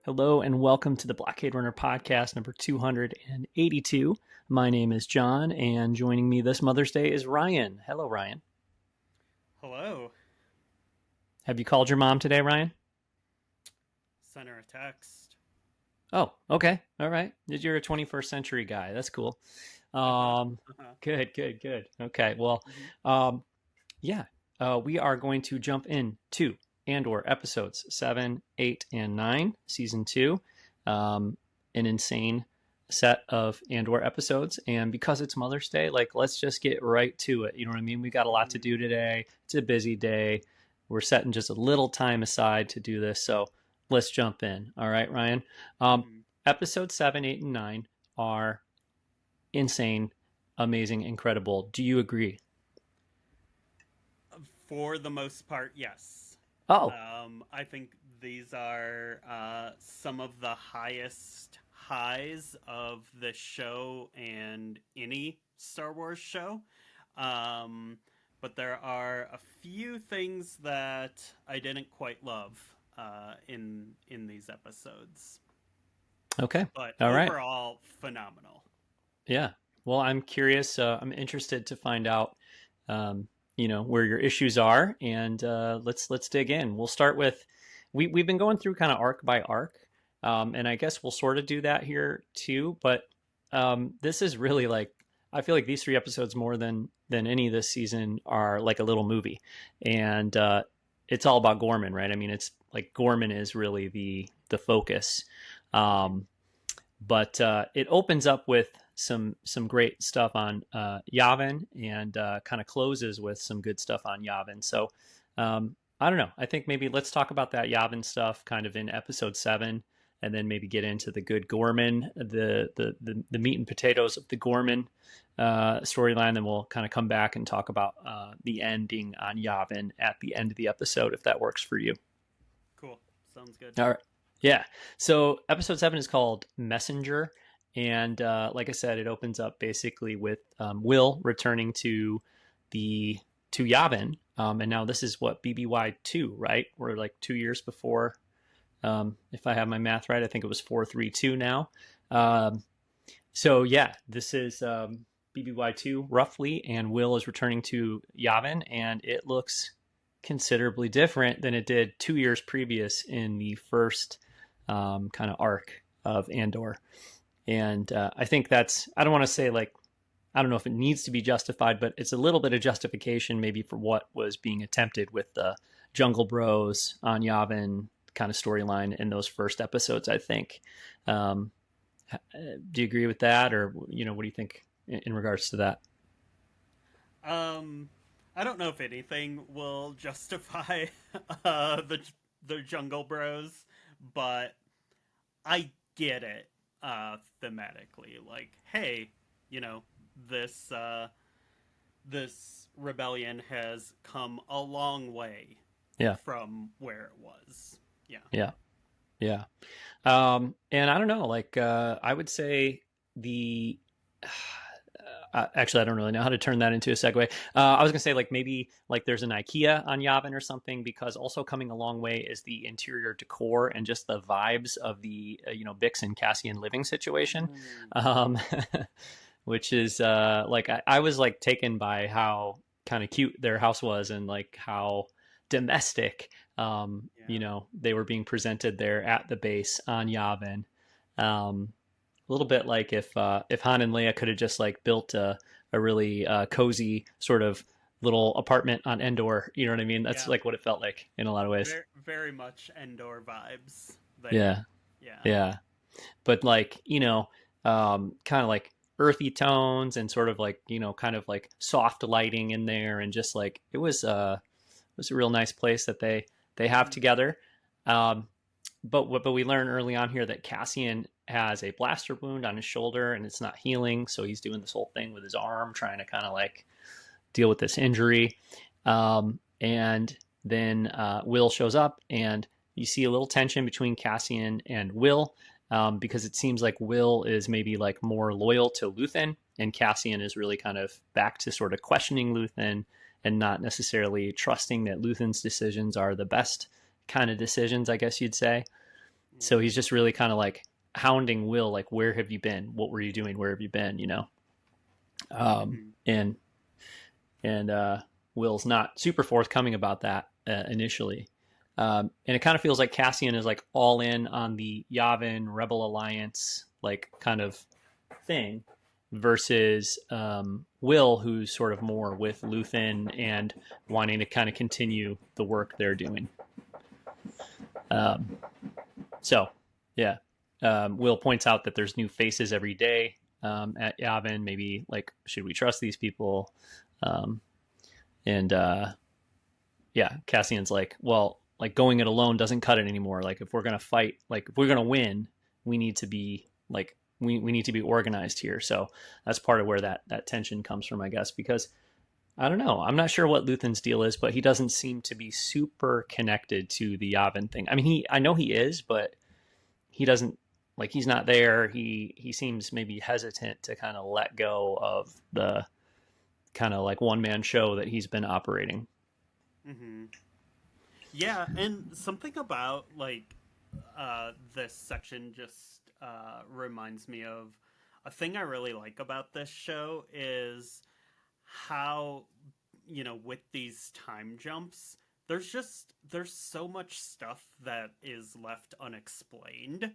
Hello and welcome to the Blockade Runner podcast number 282. My name is John, and joining me this Mother's Day is Ryan. Hello, Ryan. Hello. Have you called your mom today, Ryan? Sent her a text. Oh, okay. All right. You're a 21st century guy. That's cool. Uh-huh. Um, Uh-huh. good. Okay. Well, Mm-hmm. um, yeah, we are going to jump into Andor episodes 7, 8, and 9, season 2. An insane set of Andor episodes. And because it's Mother's Day, let's just get right to it. You know what I mean? We got a lot to Mm-hmm. do today. It's a busy day. We're setting just a little time aside to do this. So let's jump in. All right, Ryan. Um, Mm-hmm. Episode 7, 8, and 9 are insane, amazing, incredible. Do you agree? For the most part, yes. Oh, I think these are some of the highest highs of the show and any Star Wars show. Um, but there are a few things that I didn't quite love in these episodes. okay. But All right. overall, phenomenal. Yeah. Well, I'm curious. I'm interested to find out, where your issues are, and let's dig in. We'll start with we've been going through kind of arc by arc, and I guess we'll sort of do that here too. But this is really like I feel like these three episodes more than any this season are like a little movie, and it's all about Ghorman, right? I mean, it's like Ghorman is really the focus. Um, but it opens up with some great stuff on Yavin and kind of closes with some good stuff on Yavin. So I don't know. I think maybe let's talk about that Yavin stuff kind of in episode 7, and then maybe get into the good Ghorman, the meat and potatoes of the Ghorman storyline. Then we'll kind of come back and talk about the ending on Yavin at the end of the episode, if that works for you. Cool. Sounds good. All right. Yeah. So episode 7 is called Messenger. And like I said, it opens up basically with Will returning the to Yavin. And now this is what BBY2, right? We're like 2 years before. If I have my math right, I think it was 432 now. Um, so yeah, this is BBY2 roughly, and Will is returning to Yavin, and it looks considerably different than it did 2 years previous in the first kind of arc of Andor. And I think I don't want to say like, I don't know if it needs to be justified, but it's a little bit of justification maybe for what was being attempted with the Jungle Bros on Yavin kind of storyline in those first episodes, I think. Um, do you agree with that? Or, what do you think in regards to that? Um, I don't know if anything will justify the Jungle Bros, but I get it thematically. Like, hey, you know, this this rebellion has come a long way Yeah. from where it was. Yeah. Yeah. Yeah. And I don't know, I would say the actually, I don't really know how to turn that into a segue. I was gonna say like maybe like there's an IKEA on Yavin or something, because also coming a long way is the interior decor and just the vibes of the Bix and Cassian living situation, Mm, um, which is like I was like taken by how kind of cute their house was and like how domestic yeah. they were being presented there at the base on Yavin. A little bit like if Han and Leia could have just like built a really cozy sort of little apartment on Endor. You know what I mean? That's Yeah. like what it felt like in a lot of ways. Very much Endor vibes there. Yeah, Yeah. yeah. But like kind of like earthy tones and sort of like kind of like soft lighting in there, and just like it was a real nice place that they have Mm-hmm. together. Um, but we learn early on here that Cassian has a blaster wound on his shoulder and it's not healing, so he's doing this whole thing with his arm, trying to kind of like deal with this injury. And then Will shows up, and you see a little tension between Cassian and Will, because it seems like Will is maybe like more loyal to Luthen, and Cassian is really kind of back to sort of questioning Luthen and not necessarily trusting that Luthen's decisions are the best kind of decisions, I guess you'd say. So he's just really kind of like hounding Will, like, where have you been? What were you doing? Where have you been? You know? Mm-hmm. And Will's not super forthcoming about that initially. And it kind of feels like Cassian is like all in on the Yavin Rebel Alliance, like kind of thing, versus Will, who's sort of more with Luthen and wanting to kind of continue the work they're doing. Um, so, yeah. Will points out that there's new faces every day at Yavin. Maybe like, should we trust these people? Um, and yeah, Cassian's like, well, like going it alone doesn't cut it anymore. Like if we're gonna fight, like if we're gonna win, we need to be like we need to be organized here. So that's part of where that tension comes from, I guess, because I don't know. I'm not sure what Luthen's deal is, but he doesn't seem to be super connected to the Yavin thing. I mean, I know he is, but he doesn't like he's not there. He seems maybe hesitant to kind of let go of the kind of like one man show that he's been operating. Mm-hmm. Yeah, and something about like this section just reminds me of a thing I really like about this show is how, you know, with these time jumps, there's so much stuff that is left unexplained.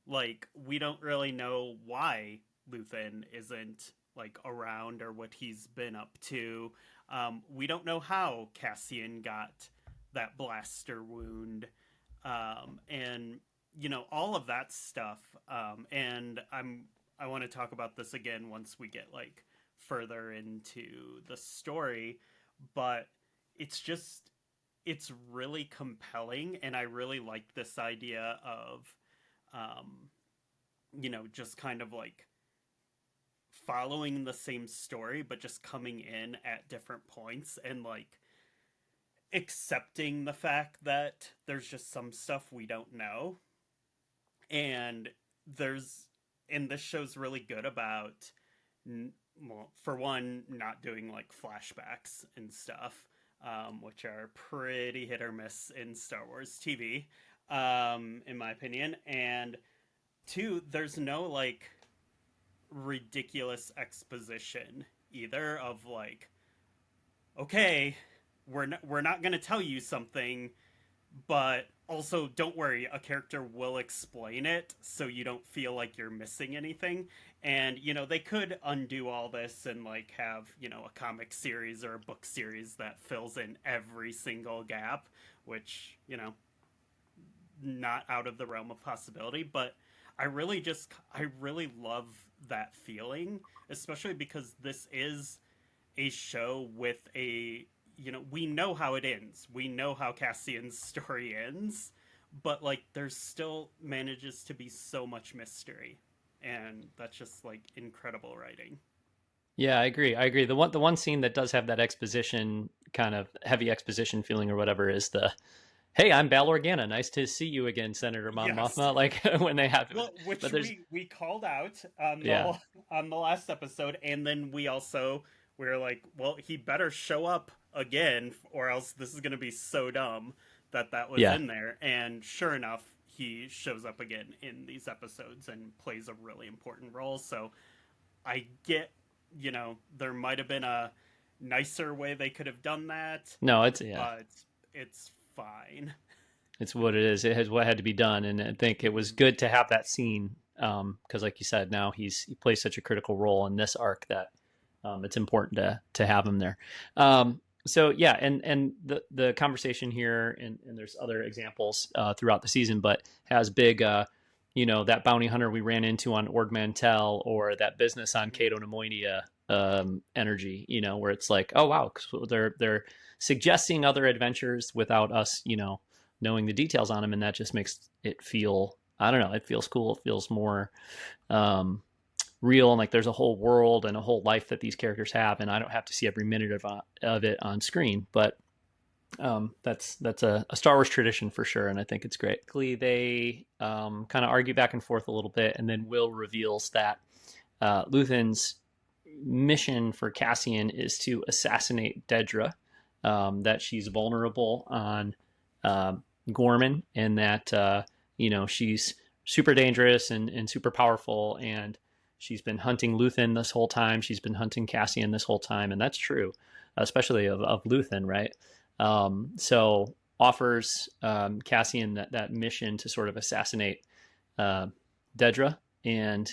Like we don't really know why Luthen isn't like around or what he's been up to. We don't know how Cassian got that blaster wound, and you know all of that stuff. And I want to talk about this again once we get like further into the story, but it's just it's really compelling, and I really like this idea of, um, you know, just kind of like following the same story, but just coming in at different points and like accepting the fact that there's just some stuff we don't know. And there's, and this show's really good about, well, for one, not doing like flashbacks and stuff, which are pretty hit or miss in Star Wars TV, in my opinion. And two, there's no like ridiculous exposition either of like, okay, we're not going to tell you something, but also don't worry, a character will explain it so you don't feel like you're missing anything. And you know, they could undo all this and like have, you know, a comic series or a book series that fills in every single gap, which, you know, not out of the realm of possibility, but I really love that feeling, especially because this is a show with a, you know, we know how it ends. We know how Cassian's story ends, but like there's still manages to be so much mystery. And that's just like incredible writing. Yeah, I agree. I agree. The one scene that does have that exposition kind of heavy exposition feeling or whatever is the hey, I'm Bal Organa. Nice to see you again, Senator Mon Yes. Mothma. Like when they have, Well, but which there's we called out on yeah, on the last episode, and then we were like, well, he better show up again, or else this is going to be so dumb that that was yeah, in there. And sure enough, he shows up again in these episodes and plays a really important role. So I get, you know, there might have been a nicer way they could have done that, no, it's yeah, but it's fine. it's what it is. It has what had to be done, and I think it was Mm-hmm. good to have that scene because, like you said, now he plays such a critical role in this arc that it's important to have him there. So yeah, and the conversation here, and there's other examples throughout the season, but has big, that bounty hunter we ran into on Ord Mantell, or that business on Mm-hmm. Cato Nemoidia energy, where it's like, oh wow, they're suggesting other adventures without us, knowing the details on them, and that just makes it feel, I don't know, it feels cool. It feels more um, real, and like there's a whole world and a whole life that these characters have, and I don't have to see every minute of it on screen. But that's a Star Wars tradition for sure, and I think it's great. They kind of argue back and forth a little bit, and then Will reveals that Luthen's mission for Cassian is to assassinate Dedra, that she's vulnerable on Ghorman, and that she's super dangerous and super powerful, and she's been hunting Luthen this whole time. She's been hunting Cassian this whole time, and that's true, especially of Luthen, right? So offers Cassian that mission to sort of assassinate uh, Dedra, and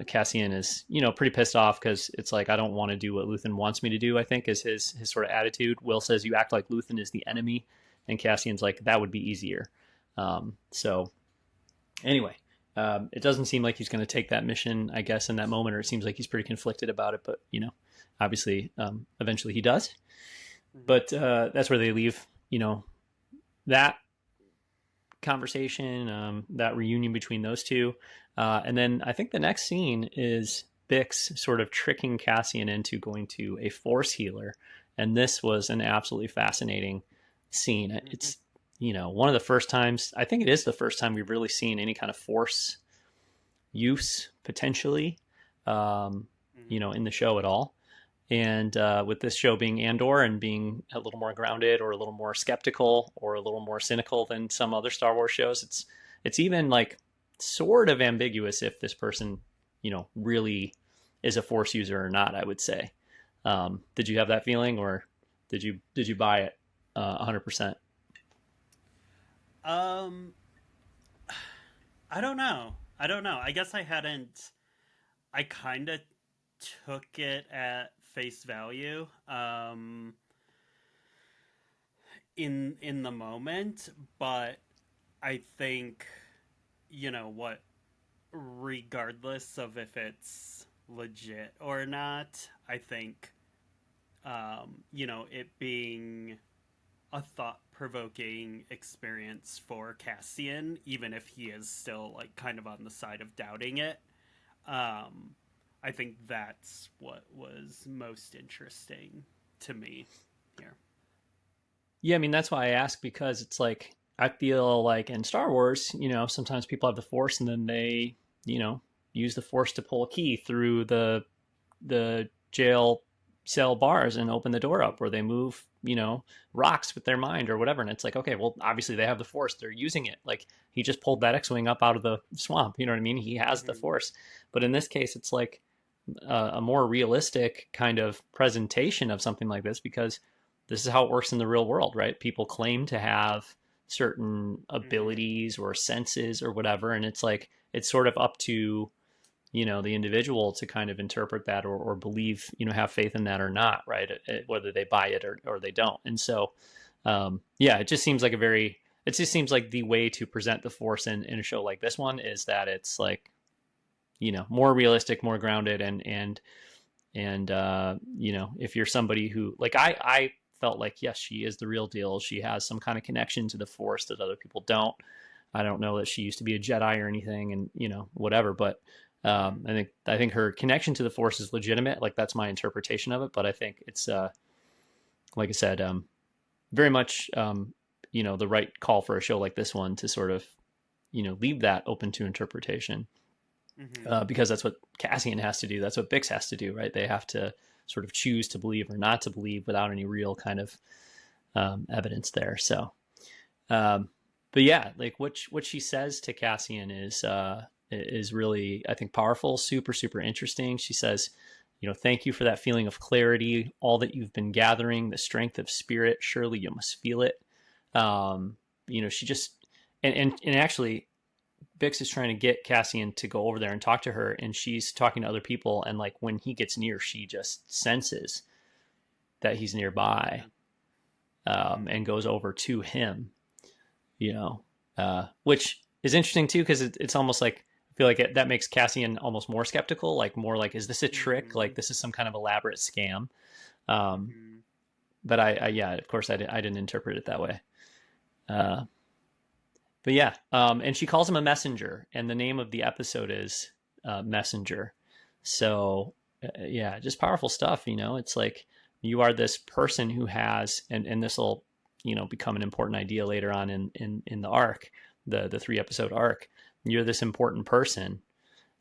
Cassian is, pretty pissed off because it's like, I don't want to do what Luthen wants me to do, I think is his sort of attitude. Will says, you act like Luthen is the enemy. And Cassian's like, that would be easier. So anyway, it doesn't seem like he's going to take that mission, I guess, in that moment, or it seems like he's pretty conflicted about it. But, obviously, eventually he does. But that's where they leave, that conversation, that reunion between those two. And then I think the next scene is Bix sort of tricking Cassian into going to a force healer. And this was an absolutely fascinating scene. It's, one of the first times, I think it is the first time we've really seen any kind of force use potentially, in the show at all. And with this show being Andor and being a little more grounded or a little more skeptical or a little more cynical than some other Star Wars shows, it's even like sort of ambiguous if this person, really is a Force user or not, I would say. Did you have that feeling, or did you buy it 100%? I don't know. I guess I hadn't. I kind of took it at face value in the moment, but I think what, regardless of if it's legit or not, I think it being a thought-provoking experience for Cassian, even if he is still like kind of on the side of doubting it. I think that's what was most interesting to me here. Yeah, I mean, that's why I ask, because it's like, I feel like in Star Wars, sometimes people have the Force and then they, use the Force to pull a key through the jail cell bars and open the door up, or they move, rocks with their mind or whatever. And it's like, okay, well, obviously they have the Force, they're using it. Like, he just pulled that X-Wing up out of the swamp. You know what I mean? He has the Force. But in this case, it's like a more realistic kind of presentation of something like this, because this is how it works in the real world, right? People claim to have certain abilities or senses or whatever, and it's like, it's sort of up to the individual to kind of interpret that, or believe, have faith in that or not, right? Whether they buy it or they don't. And so it just seems like the way to present the Force in a show like this one is that it's like, more realistic, more grounded, and if you're somebody who, like, I felt like, yes, she is the real deal. She has some kind of connection to the Force that other people don't. I don't know that she used to be a Jedi or anything, and whatever. But I think her connection to the Force is legitimate. Like, that's my interpretation of it. But I think it's like I said, very much the right call for a show like this one to sort of leave that open to interpretation, because that's what Cassian has to do. That's what Bix has to do, right? They have to sort of choose to believe or not to believe without any real kind of evidence there. So, but yeah, like what she says to Cassian is really, I think, powerful, super, super interesting. She says, thank you for that feeling of clarity, all that you've been gathering, the strength of spirit. Surely you must feel it. She just, and actually, Bix is trying to get Cassian to go over there and talk to her, and she's talking to other people, and like when he gets near, she just senses that he's nearby, and goes over to him, which is interesting too, because it's almost like, I feel like that makes Cassian almost more skeptical, like more like, is this a trick? Like, this is some kind of elaborate scam. But of course I didn't interpret it that way. But yeah, and she calls him a messenger, and the name of the episode is Messenger. So just powerful stuff. It's like, you are this person who has, and this will become an important idea later on in the arc, the 3-episode arc. You're this important person.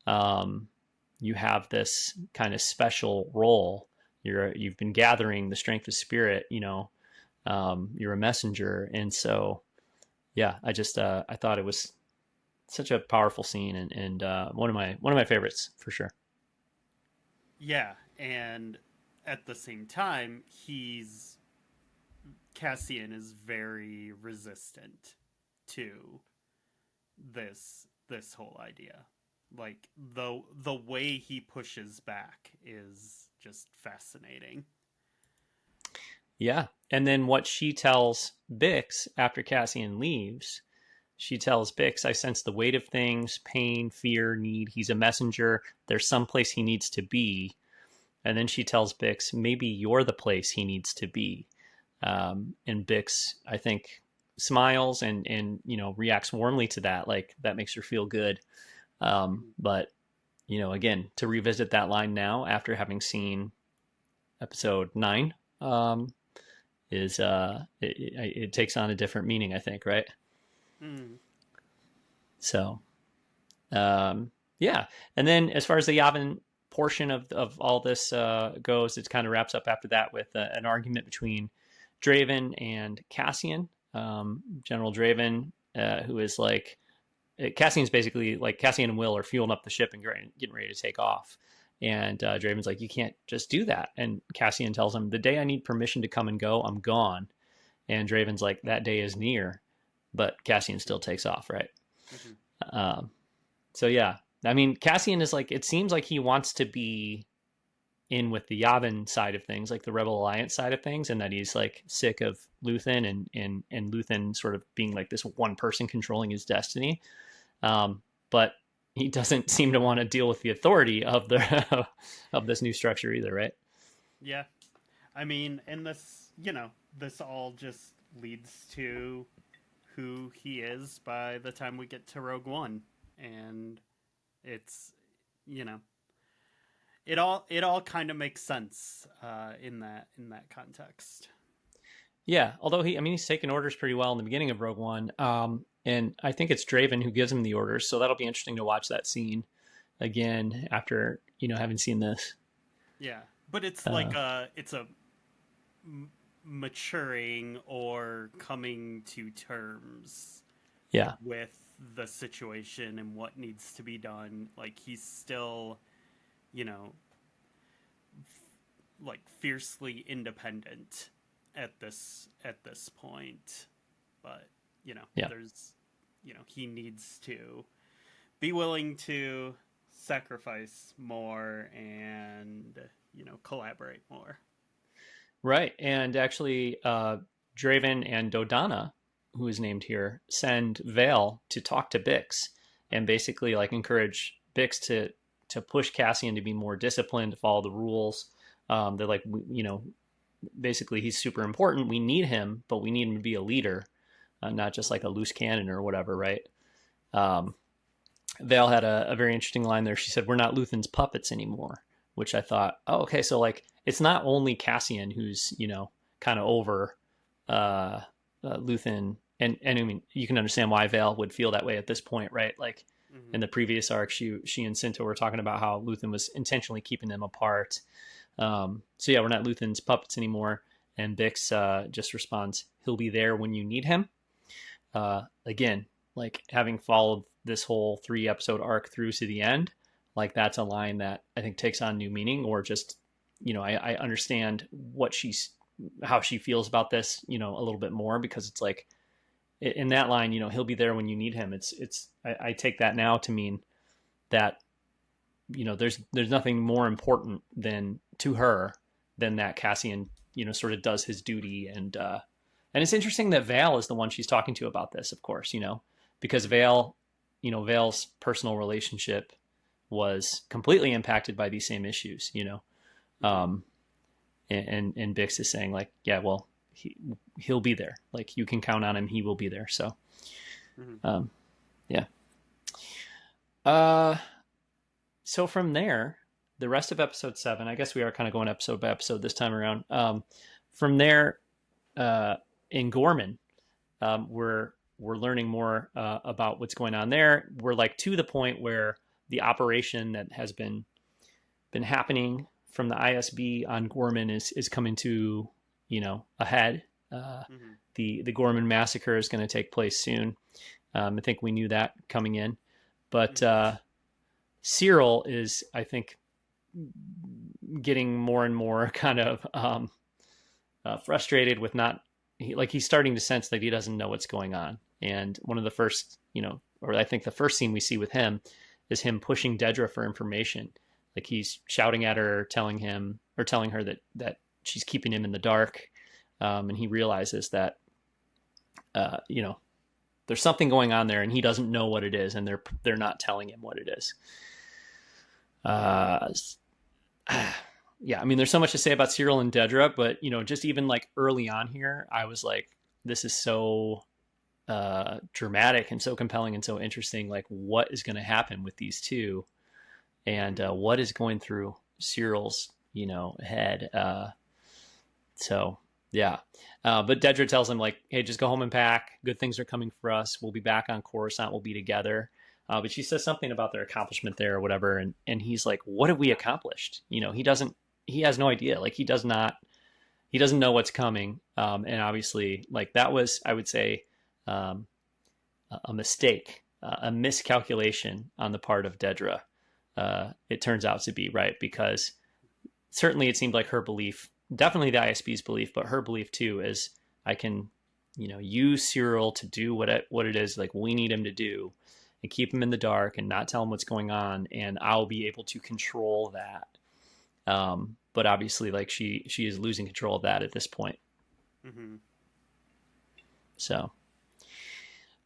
You have this kind of special role. You've been gathering the strength of spirit. You're a messenger, and so. Yeah, I just I thought it was such a powerful scene, and one of my favorites for sure. Yeah, and at the same time, Cassian is very resistant to this whole idea. Like the way he pushes back is just fascinating. Yeah, and then what she tells Bix after Cassian leaves, she tells Bix, "I sense the weight of things, pain, fear, need. He's a messenger. There's some place he needs to be." And then she tells Bix, "Maybe you're the place he needs to be." And Bix, I think, smiles and reacts warmly to that. Like that makes her feel good. But again, to revisit that line now after having seen episode 9, is it takes on a different meaning, I think, right? Mm. So, yeah. And then as far as the Yavin portion of all this goes, it kind of wraps up after that with an argument between Draven and Cassian. General Draven, who is like, Cassian's basically like, Cassian and Will are fueling up the ship and getting ready to take off. And Draven's like, "You can't just do that." And Cassian tells him, "The day I need permission to come and go, I'm gone." And Draven's like, "That day is near." But Cassian still takes off, right? Mm-hmm. So yeah, I mean, Cassian is like, it seems like he wants to be in with the Yavin side of things, like the Rebel Alliance side of things, and that he's like sick of Luthen and Luthen sort of being like this one person controlling his destiny. But he doesn't seem to want to deal with the authority of the of this new structure either, right? Yeah, I mean, and this all just leads to who he is by the time we get to Rogue One, and it's you know it all kind of makes sense in that context. Yeah, although he's taken orders pretty well in the beginning of Rogue One, and I think it's Draven who gives him the orders, so that'll be interesting to watch that scene again after having seen this. Yeah, but it's like a maturing or coming to terms Yeah, with the situation and what needs to be done. Like he's still, you know, like fiercely independent at this point, but yeah. there's he needs to be willing to sacrifice more and collaborate more. Right, and actually, Draven and Dodana, who is named here, send Vale to talk to Bix and basically like encourage Bix to push Cassian to be more disciplined, to follow the rules. They're like, basically he's super important. We need him, but we need him to be a leader, not just like a loose cannon or whatever, right? Um, Vale had a very interesting line there. She said, "We're not Luthen's puppets anymore," which I thought, oh, okay, so like it's not only Cassian who's kind of over Luthen, and I mean you can understand why Vale would feel that way at this point, right? Like Mm-hmm. in the previous arc, she and Cinto were talking about how Luthen was intentionally keeping them apart. So yeah, we're not Luthen's puppets anymore. And Bix just responds, "He'll be there when you need him." Again, like having followed this whole 3 episode arc through to the end, like that's a line that I think takes on new meaning, or just I understand how she feels about this a little bit more, because it's like in that line, "He'll be there when you need him." I take that now to mean that there's nothing more important than to her than that Cassian sort of does his duty. And it's interesting that Vale is the one she's talking to about this, of course, because Vale's personal relationship was completely impacted by these same issues, um, and Bix is saying like, yeah, well, he'll be there. Like you can count on him. He will be there. So, Mm-hmm. yeah. So from there, the rest of episode 7, I guess we are kind of going episode by episode this time around. From there, in Ghorman, we're learning more about what's going on there. We're like to the point where the operation that has been happening from the ISB on Ghorman is coming to a head. Mm-hmm. The Ghorman massacre is going to take place soon, I think we knew that coming in, but Mm-hmm. Cyril is, I think, getting more and more kind of frustrated with not he's starting to sense that he doesn't know what's going on. And one of the first, or I think the first scene we see with him is him pushing Dedra for information. Like he's shouting at her, telling her that she's keeping him in the dark, and he realizes that uh, you know there's something going on there, and he doesn't know what it is, and they're not telling him what it is. Uh, yeah, I mean, there's so much to say about Cyril and Dedra, but just even like early on here, I was like, this is so dramatic and so compelling and so interesting. Like, what is going to happen with these two, and Mm-hmm. what is going through Cyril's head? So yeah, but Dedra tells him like, hey, just go home and pack. Good things are coming for us. We'll be back on Coruscant. We'll be together. But she says something about their accomplishment there or whatever, and he's like, what have we accomplished? He has no idea. Like he doesn't know what's coming. And obviously, like that was, I would say, um, a mistake, a miscalculation on the part of Dedra. It turns out to be right, because certainly it seemed like her belief, definitely the ISB's belief, but her belief too is I can, use Cyril to do what it is like we need him to do, and keep him in the dark and not tell him what's going on, and I'll be able to control that. But obviously, like she is losing control of that at this point. Mm-hmm. So,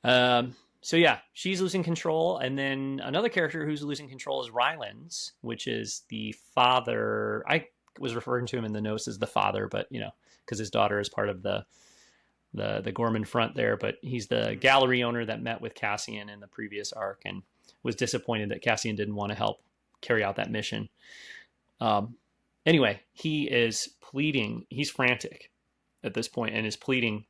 so yeah, she's losing control, and then another character who's losing control is Rylands, which is the father. I was referring to him in the notes as the father, but because his daughter is part of the Ghorman front there, but he's the Mm-hmm. gallery owner that met with Cassian in the previous arc and was disappointed that Cassian didn't want to help carry out that mission. Um, anyway, he is pleading. He's frantic at this point and is pleading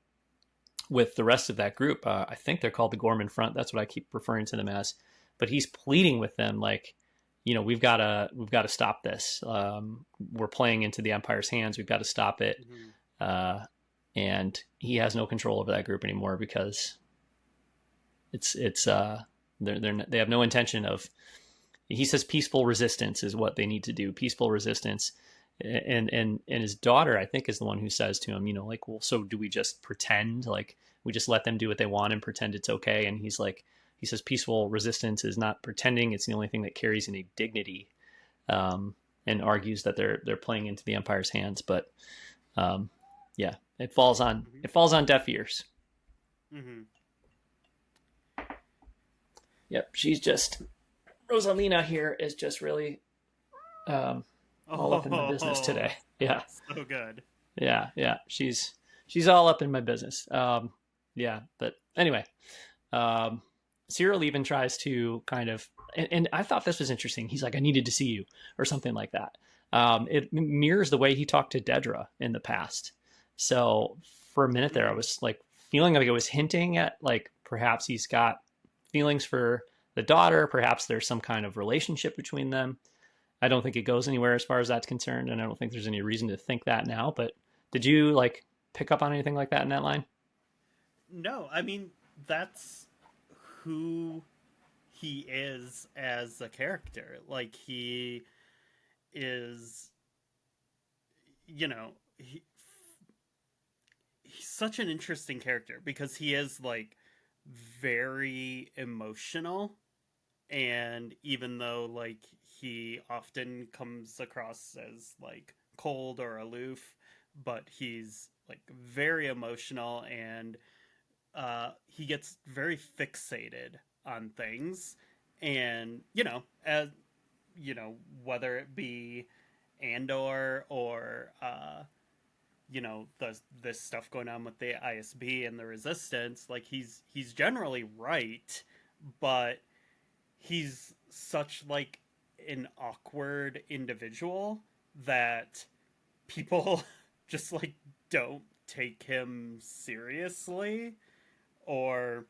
with the rest of that group. I think they're called the Ghorman Front. That's what I keep referring to them as. But he's pleading with them like, we've got to stop this. We're playing into the Empire's hands. We've got to stop it. Mm-hmm. Uh, and he has no control over that group anymore, because they have no intention of. He says peaceful resistance is what they need to do. Peaceful resistance. And his daughter, I think, is the one who says to him, like, well, so do we just pretend, like we just let them do what they want and pretend it's okay? And he's like, he says peaceful resistance is not pretending. It's the only thing that carries any dignity. And argues that they're playing into the Empire's hands. But yeah, Mm-hmm. it falls on deaf ears. Mm-hmm. Yep, she's just Rosalina here is just really um, all up in my business Oh, today. Yeah, so good. yeah. She's all up in my business. Yeah, but anyway, um, Cyril even tries to kind of, and I thought this was interesting. He's like, I needed to see you, or something like that. It mirrors the way he talked to Dedra in the past. So for a minute there, I Mm-hmm. was like feeling like it was hinting at like perhaps he's got feelings for the daughter. Perhaps there's some kind of relationship between them. I don't think it goes anywhere as far as that's concerned, and I don't think there's any reason to think that now. But did you like pick up on anything like that in that line? No, I mean that's who he is as a character. Like he is, you know, he's such an interesting character because he is like very emotional, and even though like he often comes across as like cold or aloof, but he's like very emotional, and he gets very fixated on things, and as whether it be Andor or this stuff going on with the ISB and the Resistance, like he's generally right, but he's such like an awkward individual that people just like don't take him seriously, or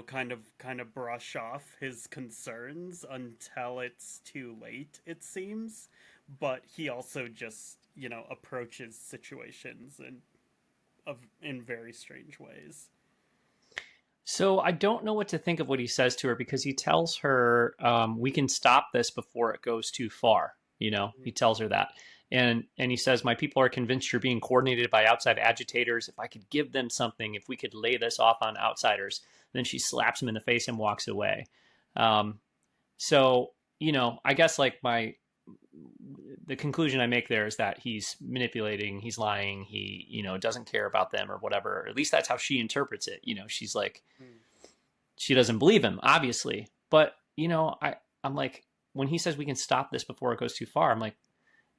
kind of brush off his concerns until it's too late, it seems. But he also just approaches situations in very strange ways. So I don't know what to think of what he says to her because he tells her, "We can stop this before it goes too far." You know, he tells her that, and he says, "My people are convinced you're being coordinated by outside agitators. If I could give them something, if we could lay this off on outsiders." Then she slaps him in the face and walks away. Um, so I guess like the conclusion I make there is that he's manipulating, he's lying, he doesn't care about them or whatever. Or at least that's how she interprets it. She's like Mm. she doesn't believe him, obviously. But I'm like, when he says we can stop this before it goes too far, I'm like,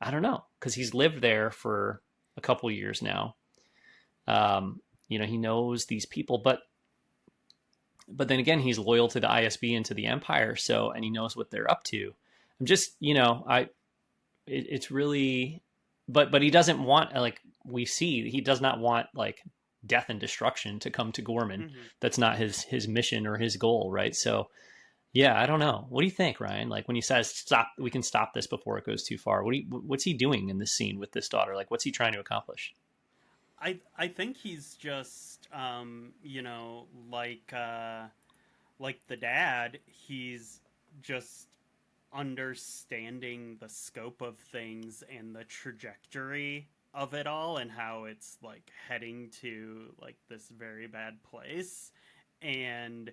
I don't know, because he's lived there for a couple years now. He knows these people, but then again, he's loyal to the ISB and to the Empire, and he knows what they're up to. I'm just, it's really, but he doesn't want, like we see, he does not want like death and destruction to come to Ghorman. Mm-hmm. That's not his mission or his goal, right? So yeah, I don't know. What do you think, Ryan? Like when he says stop, we can stop this before it goes too far. What's he doing in this scene with this daughter? Like what's he trying to accomplish? I think he's just like the dad, he's just understanding the scope of things and the trajectory of it all and how it's like heading to like this very bad place, and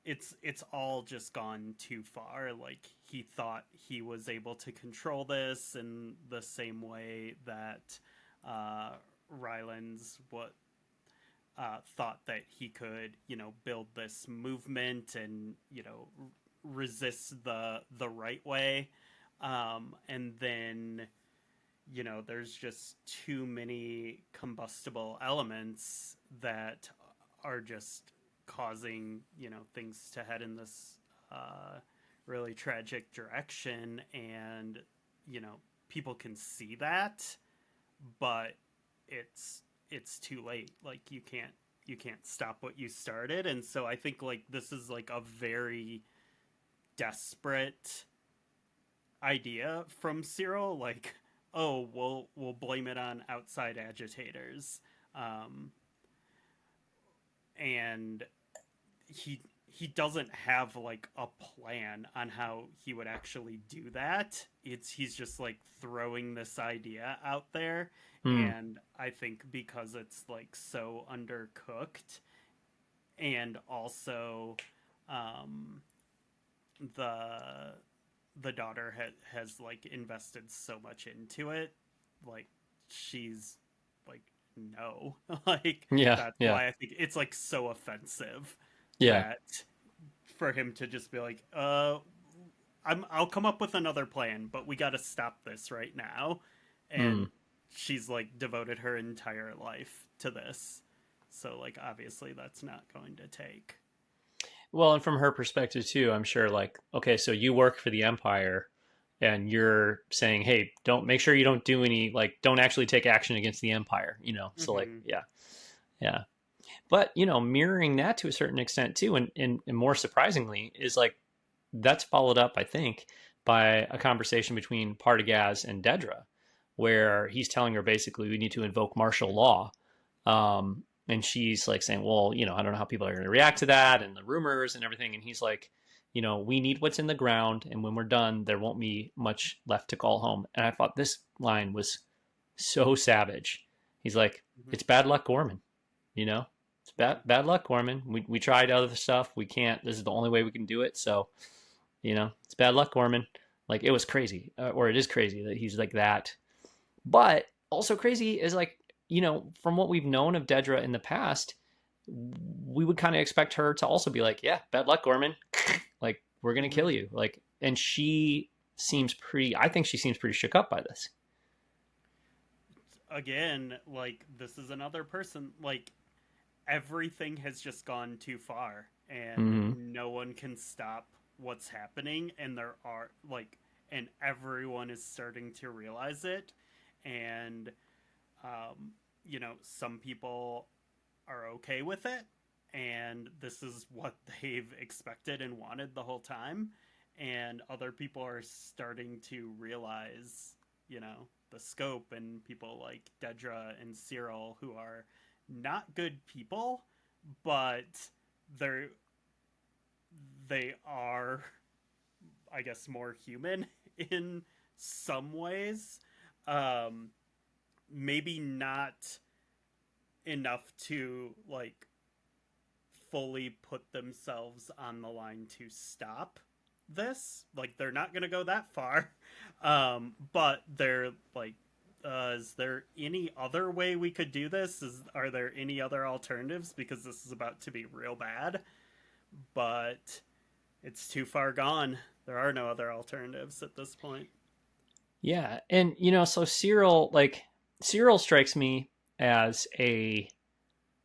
it's all just gone too far. Like he thought he was able to control this in the same way that uh Ryland's what thought that he could, build this movement and resist the right way, and then there's just too many combustible elements that are just causing things to head in this really tragic direction, and people can see that, but it's too late. Like you can't stop what you started. And so I think like this is like a very desperate idea from Cyril, like, oh, we'll blame it on outside agitators. Um, and he doesn't have like a plan on how he would actually do that. He's just like throwing this idea out there, Hmm. and I think because it's like so undercooked, and also um the the daughter has like invested so much into it, like she's like no, like Yeah. that's Yeah. why I think it's like so offensive Yeah. that for him to just be like, I'll come up with another plan, but we got to stop this right now. Hmm. And she's like devoted her entire life to this. So like obviously that's not going to take. Well, and from her perspective too, I'm sure like, okay, so you work for the Empire and you're saying, hey, don't make sure you don't do any like don't actually take action against the Empire. So like, Mhm. yeah. Yeah. But mirroring that to a certain extent too, and more surprisingly, is like that's followed up, I think, by a conversation between Partagaz and Dedra, where he's telling her basically we need to invoke martial law. And she's like saying, well, I don't know how people are going to react to that and the rumors and everything. And he's like, we need what's in the ground. And when we're done, there won't be much left to call home. And I thought this line was so savage. He's like, Mhm. it's bad luck, Gorman. It's bad luck, Gorman. We tried other stuff. We can't. This is the only way we can do it. So, it's bad luck, Gorman. Like it was crazy, or it is crazy that he's like that. But also crazy is like, from what we've known of Dedra in the past, we would kind of expect her to also be like, yeah, bad luck, Gorman. Like we're gonna Mhm. kill you. Like, and she seems pretty. I think she seems pretty shook up by this. Again, like this is another person, like everything has just gone too far and Mm-hmm. no one can stop what's happening, and there are like and everyone is starting to realize it, and some people are okay with it, and this is what they've expected and wanted the whole time, and other people are starting to realize the scope, and people like Dedra and Cyril, who are not good people, but they're they are, I guess, more human in some ways. Um, Maybe not enough to like fully put themselves on the line to stop this. Like they're not going to go that far. But they're like, is there any other way we could do this? Are there any other alternatives? Because this is about to be real bad. But it's too far gone. There are no other alternatives at this point. Yeah, and so Cyril strikes me as a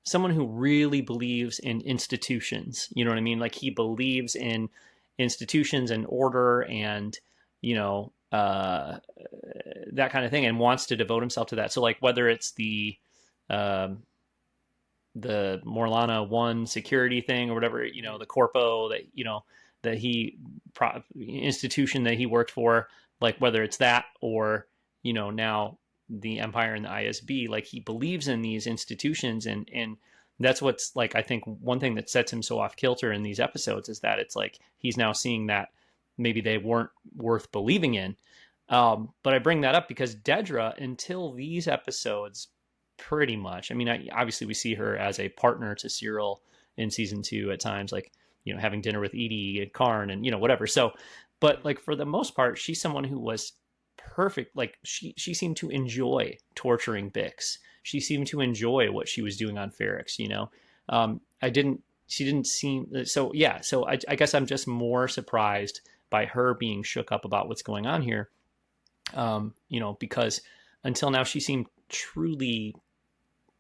someone who really believes in institutions. You know what I mean? Like he believes in institutions and order and you know that kind of thing, and wants to devote himself to that. So like whether it's um, the Morlana One security thing or whatever, the corpo that that he institution that he worked for, like whether it's that or now the Empire and the ISB, like he believes in these institutions, and that's what's like I think one thing that sets him so off kilter in these episodes is that it's like he's now seeing that maybe they weren't worth believing in. But I bring that up because Dedra, until these episodes, pretty much. I mean, obviously we see her as a partner to Cyril in season 2 at times, like having dinner with Edie and Karn and whatever. So, but like for the most part, she's someone who was perfect. Like she seemed to enjoy torturing Bix. She seemed to enjoy what she was doing on Ferrix. I didn't. She didn't seem so. Yeah. So I guess I'm just more surprised by her being shook up about what's going on here. Because until now she seemed truly,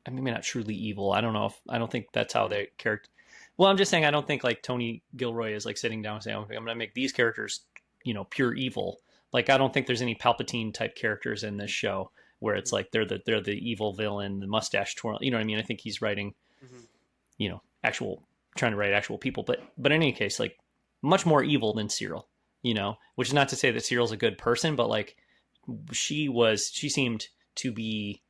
I mean, maybe not truly evil. I don't know if I don't think that's how they character. Well, I'm just saying I don't think like Tony Gilroy is like sitting down and saying, okay, I'm going to make these characters, pure evil. Like I don't think there's any Palpatine type characters in this show where it's like they're the evil villain, the mustache twirl. You know what I mean? I think he's writing, actual trying to write actual people. But in any case, like much more evil than Cyril. Which is not to say that Cyril's a good person, but like she seemed to be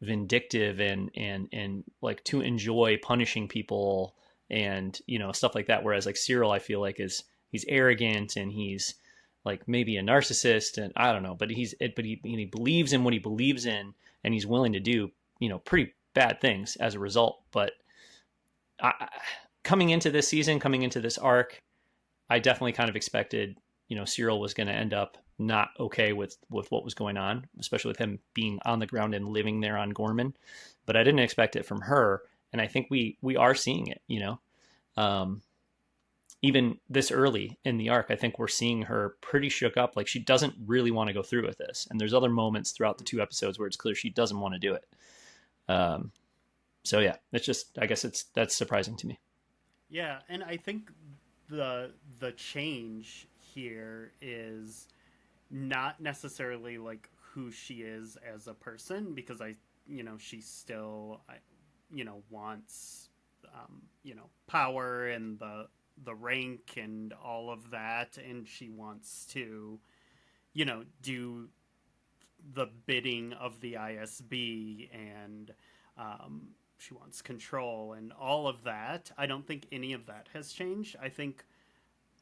vindictive and like to enjoy punishing people and stuff like that, whereas like Cyril I feel like he's arrogant and he's like maybe a narcissist and I don't know, but he believes in what he believes in and he's willing to do pretty bad things as a result. But coming into this season, coming into this arc, I definitely kind of expected Cyril was going to end up not okay with what was going on, especially with him being on the ground and living there on Ghorman. But I didn't expect it from her, and I think we are seeing it. Even this early in the arc, I think we're seeing her pretty shook up. Like she doesn't really want to go through with this, and there's other moments throughout the 2 episodes where it's clear she doesn't want to do it. So yeah, it's just I guess that's surprising to me. Yeah, and I think the change here is not necessarily like who she is as a person, because she still wants power and the rank and all of that, and she wants to do the bidding of the ISB, and she wants control and all of that. I don't think any of that has changed. I think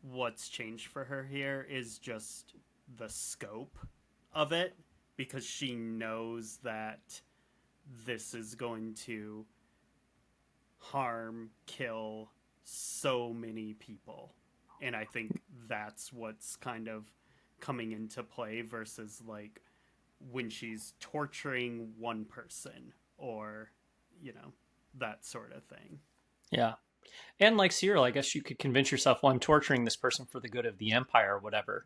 what's changed for her here is just the scope of it, because she knows that this is going to harm, kill so many people. And I think that's what's kind of coming into play versus like when she's torturing one person or, that sort of thing. Yeah. And like Cyril, I guess you could convince yourself, well, I'm torturing this person for the good of the Empire or whatever,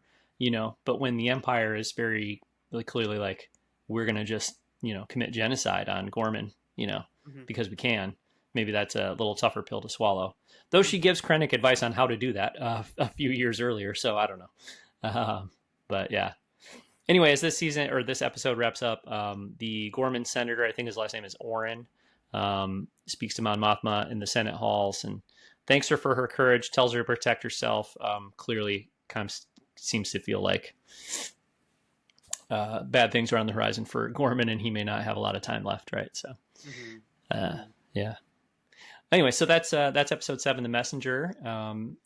But when the Empire is very really clearly like, we're going to just, commit genocide on Ghorman, Mm-hmm. because we can, maybe that's a little tougher pill to swallow. Though she gives Krennic advice on how to do that a few years earlier, so I don't know. But yeah. Anyway, as this season or this episode wraps up, the Ghorman senator, I think his last name is Oren, speaks to Mon Mothma in the Senate halls and thanks her for her courage, tells her to protect herself. Clearly, kind of seems to feel like bad things are on the horizon for Ghorman, and he may not have a lot of time left, right? So, Mm-hmm. yeah. Anyway, so that's episode 7, The Messenger.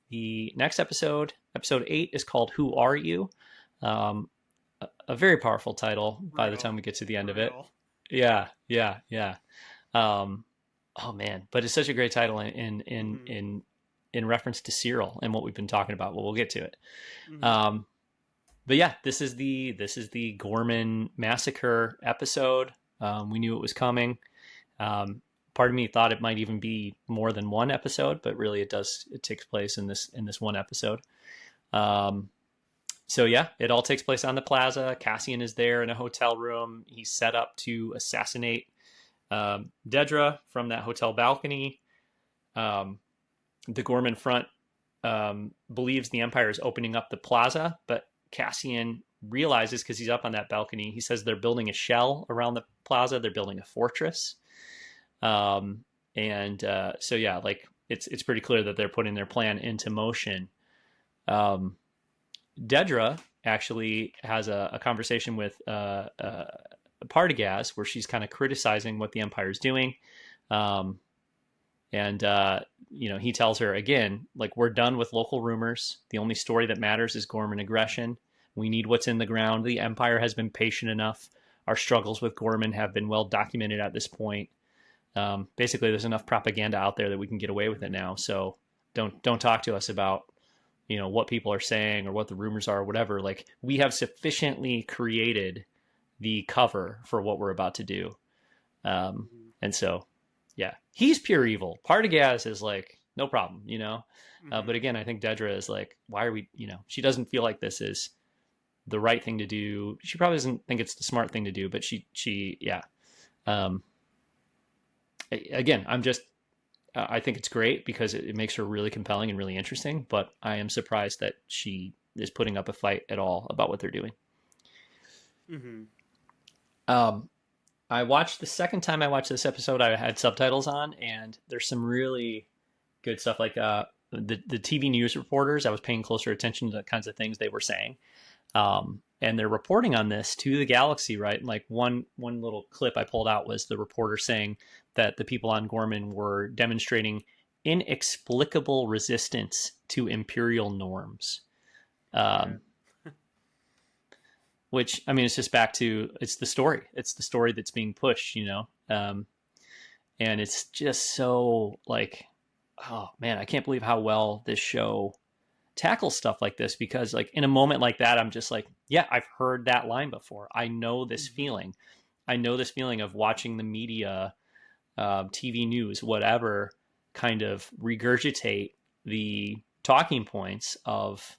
The next episode 8, is called Who Are You? A very powerful title by the time Brutal, we get to the end of it. brutal. Yeah, yeah, yeah. Um, oh man, but it's such a great title Mm-hmm. in reference to Cyril and what we've been talking about. Well, we'll get to it. Mm-hmm. Um, but yeah, this is the Ghorman massacre episode. We knew it was coming. Um, Part of me thought it might even be more than one episode, but really it takes place in this one episode. Um, so yeah, it all takes place on the plaza. Cassian is there in a hotel room. He's set up to assassinate Dedra from that hotel balcony. Um, the Ghorman front believes the Empire is opening up the plaza, but Cassian realizes, because he's up on that balcony, he says they're building a shell around the plaza. They're building a fortress. And so yeah, like it's pretty clear that they're putting their plan into motion. Um, Dedra actually has a conversation with Partagaz, where she's kind of criticizing what the Empire is doing. Um, and he tells her again, like, we're done with local rumors. The only story that matters is Ghorman aggression. We need what's in the ground. The Empire has been patient enough. Our struggles with Ghorman have been well documented at this point. Basically, there's enough propaganda out there that we can get away with it now. So don't talk to us about what people are saying or what the rumors are or whatever. Like, we have sufficiently created the cover for what we're about to do. Mm-hmm. And so, yeah, he's pure evil. Partagaz is like, no problem, Mm-hmm. but again, I think Dedra is like, why are we, she doesn't feel like this is the right thing to do. She probably doesn't think it's the smart thing to do, but yeah. Um, Again, I think it's great because it makes her really compelling and really interesting, but I am surprised that she is putting up a fight at all about what they're doing. Mm-hmm. Um, I watched the second time I watched this episode, I had subtitles on, and there's some really good stuff. Like the TV news reporters, I was paying closer attention to the kinds of things they were saying, and they're reporting on this to the galaxy, right? Like one little clip I pulled out was the reporter saying that the people on Ghorman were demonstrating inexplicable resistance to imperial norms. Right. Um, which, I mean, it's just back to it's the story. It's the story that's being pushed, and it's just so like, oh man, I can't believe how well this show tackles stuff like this, because like in a moment like that, I'm just like, yeah, I've heard that line before. I know this Mm-hmm. feeling. I know this feeling of watching the media, TV news, whatever, kind of regurgitate the talking points of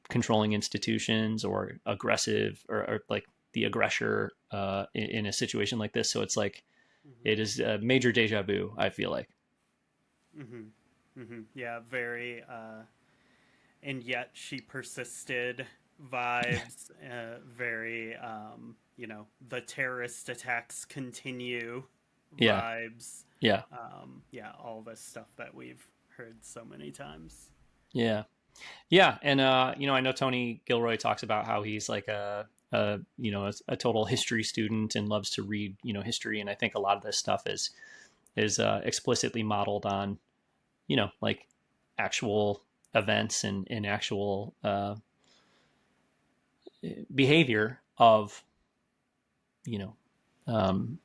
controlling institutions or aggressive, or like the aggressor in a situation like this. So it's like Mm-hmm. it is a major deja vu, I feel like. Mm-hmm. Mm-hmm. Yeah, very. And yet she persisted vibes. Very. The terrorist attacks continue Yeah, vibes. yeah, Yeah, all this stuff that we've heard so many times. yeah. Yeah, and I know Tony Gilroy talks about how he's like a total history student and loves to read history, and I think a lot of this stuff is explicitly modeled on like actual events and actual behavior of you know um,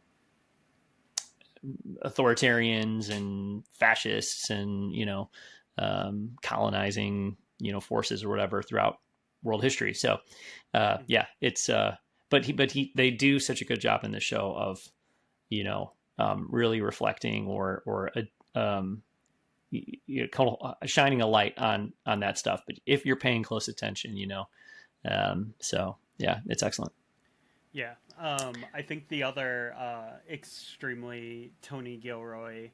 authoritarians and fascists and colonizing forces or whatever throughout world history. So Mm-hmm. yeah, it's but they do such a good job in the show of really reflecting or shining a light on that stuff. But if you're paying close attention, so yeah, it's excellent. Yeah. I think the other extremely Tony Gilroy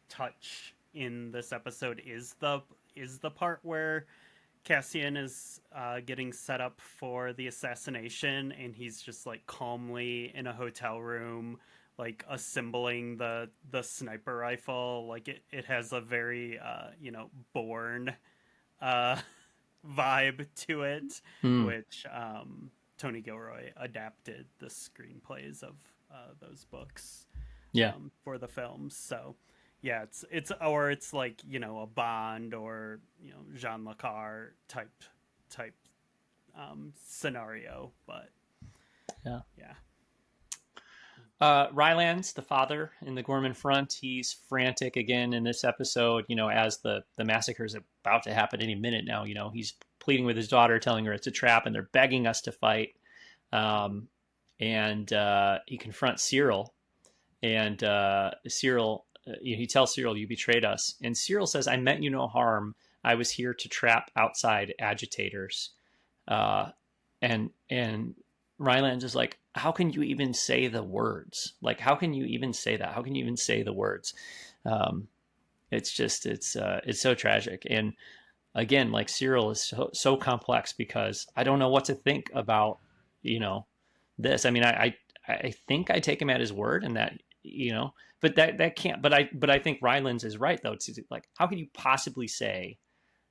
touch in this episode is the part where Cassian is getting set up for the assassination, and he's just like calmly in a hotel room, like assembling the sniper rifle. Like it has a very Bourne uh, vibe to it, Mm, which Tony Gilroy adapted the screenplays of those books. Yeah. for the films. So yeah, it's like, a Bond or Jean Le Carre type scenario, but Yeah. yeah. Ryland's the father in the Ghorman front. He's frantic again in this episode, as the massacre is about to happen any minute now. He's pleading with his daughter, telling her it's a trap, and they're begging us to fight. Um, and he confronts Cyril, and Cyril, he tells Cyril, "You betrayed us." And Cyril says, "I meant you no harm. I was here to trap outside agitators." And Rylands is like, "How can you even say the words? Like, how can you even say that? How can you even say the words?" Um, it's so tragic. And again, like Cyril is so complex because I don't know what to think about, you know, this. I mean, I think I take him at his word, and that, but that can't. But I think Rylands is right though. It's like, how can you possibly say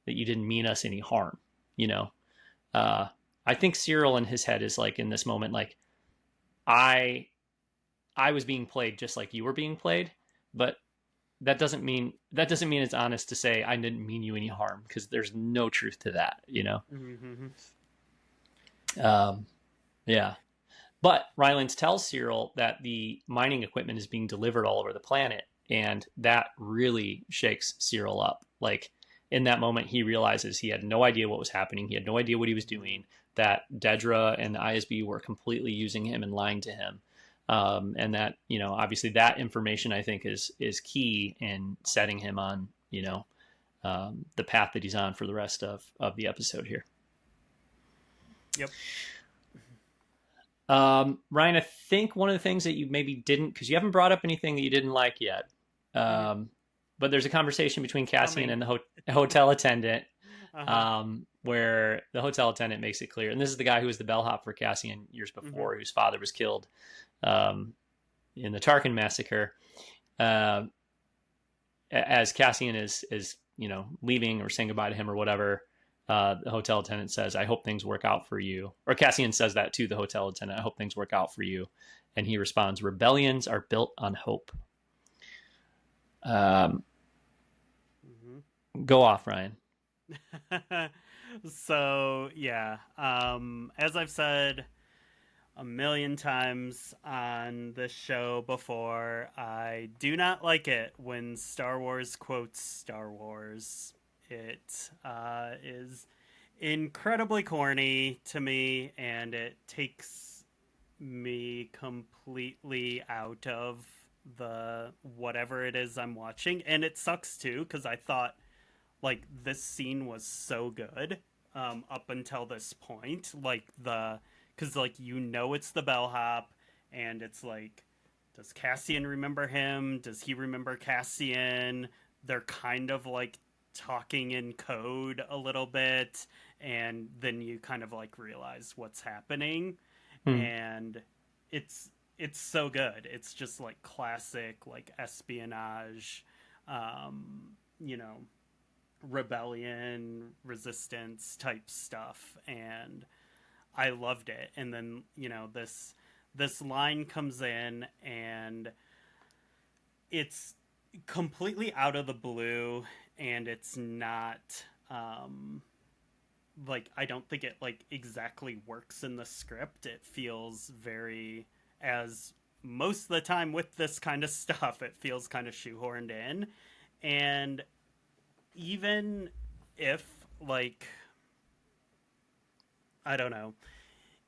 that you didn't mean us any harm? You know, uh, I think Cyril in his head is like in this moment, like I I was being played just like you were being played, but that doesn't mean it's honest to say I didn't mean you any harm, because there's no truth to that. Mm-hmm. Um, yeah. But Rylands tells Cyril that the mining equipment is being delivered all over the planet, and that really shakes Cyril up. Like in that moment, he realizes he had no idea what was happening. He had no idea what he was doing. That Dedra and the ISB were completely using him and lying to him. And that, obviously that information I think is key in setting him on, the path that he's on for the rest of the episode here. Yep. Ryan, I think one of the things that you maybe didn't, because you haven't brought up anything that you didn't like yet, but there's a conversation between Cassian and the hotel attendant, where the hotel attendant makes it clear, and this is the guy who was the bellhop for Cassian years before, whose father was killed in the Tarkin massacre. As Cassian is leaving or saying goodbye to him or whatever, the hotel attendant says, "I hope things work out for you." Or Cassian says that to the hotel attendant, "I hope things work out for you." And he responds, "Rebellions are built on hope." Go off, Ryan. So yeah, as I've said a million times on this show before, I do not like it when Star Wars quotes Star Wars. It is incredibly corny to me, and it takes me completely out of the whatever it is I'm watching. And it sucks too, because I thought like this scene was so good up until this point. Like because like it's the bellhop, and it's like, does Cassian remember him? Does he remember Cassian? They're kind of like talking in code a little bit, and then you kind of like realize what's happening, and it's so good. It's just like classic like espionage, you know, rebellion, resistance type stuff, and I loved it. And then this line comes in, and it's completely out of the blue, and it's not like, I don't think it like exactly works in the script. It feels very, as most of the time with this kind of stuff, it feels kind of shoehorned in. And even if like, I don't know,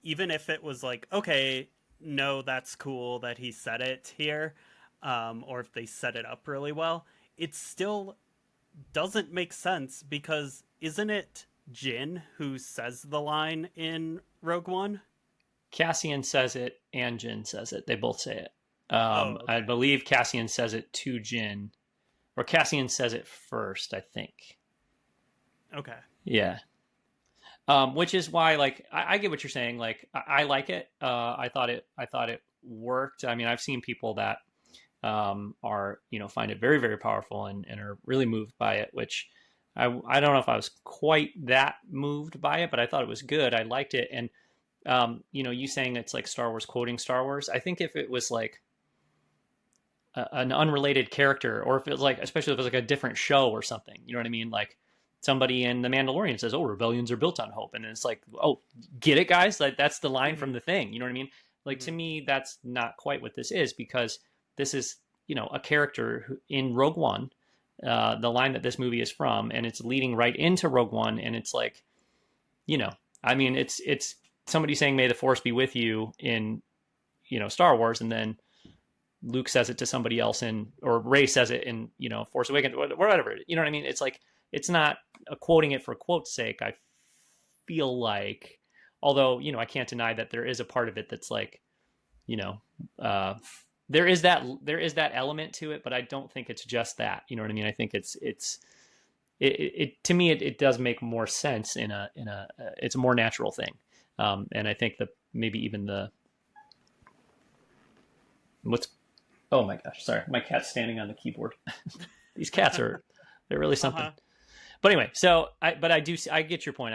even if it was like, okay, no, that's cool that he said it here, or if they set it up really well, it still doesn't make sense, because isn't it Jin who says the line in Rogue One? Cassian says it and Jin says it. They both say it. Oh, I okay. believe Cassian says it to Jin, or Cassian says it first, I think. Okay. Yeah. Which is why, like, I get what you're saying. Like, I like it. I thought it worked. I mean, I've seen people that are, find it very, very powerful, and are really moved by it, which I don't know if I was quite that moved by it, but I thought it was good. I liked it. And, you saying it's like Star Wars quoting Star Wars. I think if it was like, an unrelated character, or if it's like, especially if it's like a different show or something, you know what I mean? Like somebody in The Mandalorian says, "Oh, rebellions are built on hope," and it's like, "Oh, get it, guys? Like that's the line Mm-hmm. from the thing." You know what I mean? Like to Mm-hmm. me, that's not quite what this is, because this is, a character who, in Rogue One, the line that this movie is from, and it's leading right into Rogue One, and it's like, you know, I mean, it's somebody saying, "May the Force be with you" in, Star Wars, and then Luke says it to somebody else or Ray says it in, Force Awakens, whatever. You know what I mean? It's like, it's not a quoting it for quote's sake. I feel like, although, I can't deny that there is a part of it that's like, you know, uh, there is that element to it, but I don't think it's just that. You know what I mean? I think it to me, it does make more sense it's a more natural thing. And I think that maybe even what's oh my gosh, sorry, my cat's standing on the keyboard. These cats they're really something. Uh-huh. But anyway, so I get your point.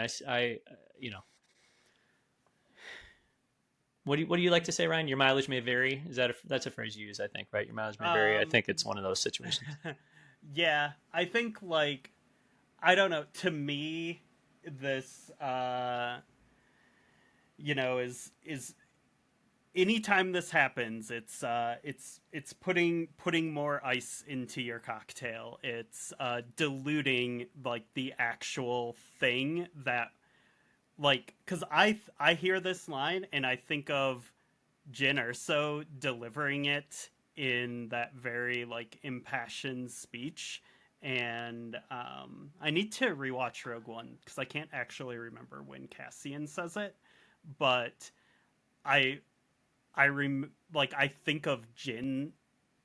What do you like to say, Ryan? Your mileage may vary. That's a phrase you use, I think, right? Your mileage may vary. I Um, think it's one of those situations. yeah, I think like I don't know. To me, this is anytime this happens, it's putting more ice into your cocktail. It's diluting like the actual thing that like because I hear this line and I think of Jyn Erso delivering it in that very like impassioned speech. And I need to rewatch Rogue One because I can't actually remember when Cassian says it, but I like I think of Jyn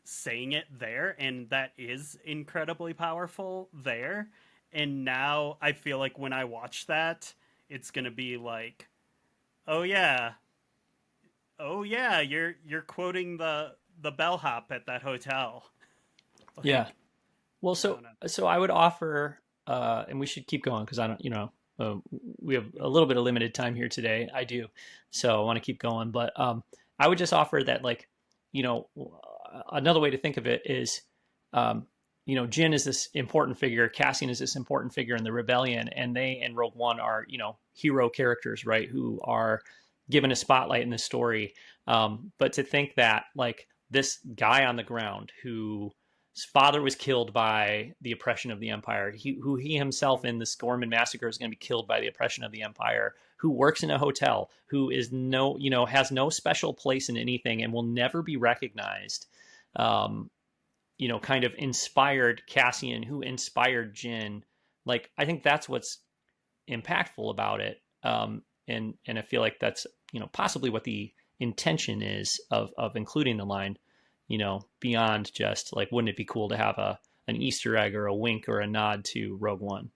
saying it there, and that is incredibly powerful there. And now I feel like when I watch that, it's gonna be like, oh yeah, oh yeah, you're quoting the bellhop at that hotel. Yeah. Like Well, I so don't know. so I would offer, and we should keep going because I don't, we have a little bit of limited time here today. I do, so I want to keep going. But I would just offer that, like, you know, another way to think of it is, Jin is this important figure, Cassian is this important figure in the rebellion, and they in Rogue One are, hero characters, right? Who are given a spotlight in the story. But to think that, like, this guy on the ground who his father was killed by the oppression of the Empire, who he himself in this Ghorman massacre is going to be killed by the oppression of the Empire, who works in a hotel, who is has no special place in anything and will never be recognized, kind of inspired Cassian, who inspired Jin. Like, I think that's what's impactful about it. And I feel like that's, possibly what the intention is of including the line, beyond just like, wouldn't it be cool to have an Easter egg or a wink or a nod to Rogue One?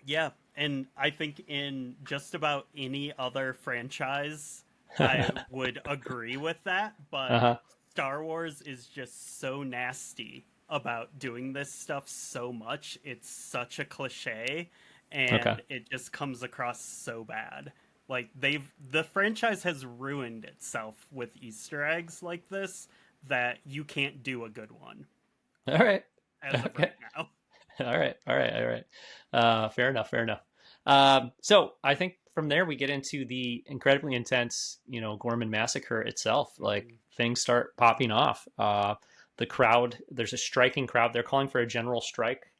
Yeah, and I think in just about any other franchise, I would agree with that. But Uh-huh. Star Wars is just so nasty about doing this stuff so much. It's such a cliche, Okay. and it just comes across so bad. Like the franchise has ruined itself with Easter eggs like this that you can't do a good one All right. as of Okay. right now. All right. All right. All right. Fair enough. Fair enough. So I think from there we get into the incredibly intense, Gorman massacre itself. Like, things start popping off. The crowd, there's a striking crowd. They're calling for a general strike,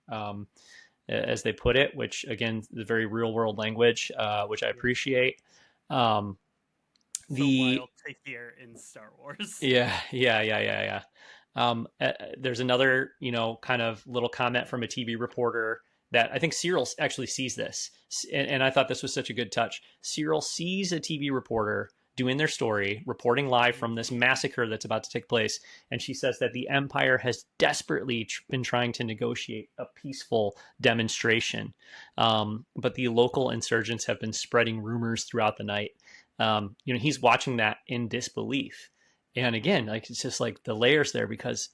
as they put it, which again, the very real world language, which I appreciate. Um, So the wild to hear in Star Wars. Yeah, yeah, yeah, yeah, yeah. There's another, kind of little comment from a TV reporter that I think Cyril actually sees this, and I thought this was such a good touch. Cyril sees a TV reporter doing their story, reporting live from this massacre that's about to take place, and she says that the Empire has desperately been trying to negotiate a peaceful demonstration, but the local insurgents have been spreading rumors throughout the night. He's watching that in disbelief. And again, like, it's just like the layers there, because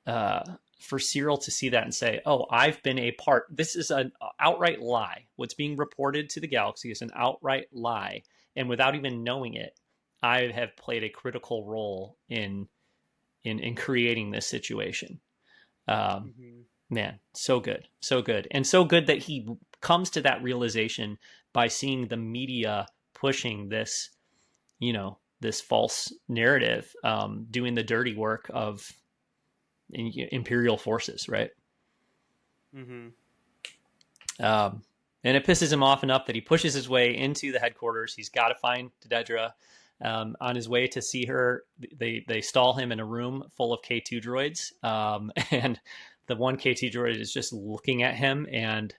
for Cyril to see that and say, "Oh, I've been a part. This is an outright lie. What's being reported to the galaxy is an outright lie, and without even knowing it, I have played a critical role in in creating this situation. Um, Hmm. Man, so good, so good, and so good that he comes to that realization by seeing the media pushing this, this false narrative, doing the dirty work of imperial forces, right? Hmm. Um, and it pisses him off enough that he pushes his way into the headquarters. He's got to find Dedra. On his way to see her, they stall him in a room full of K2 droids, and the one K2 droid is just looking at him. And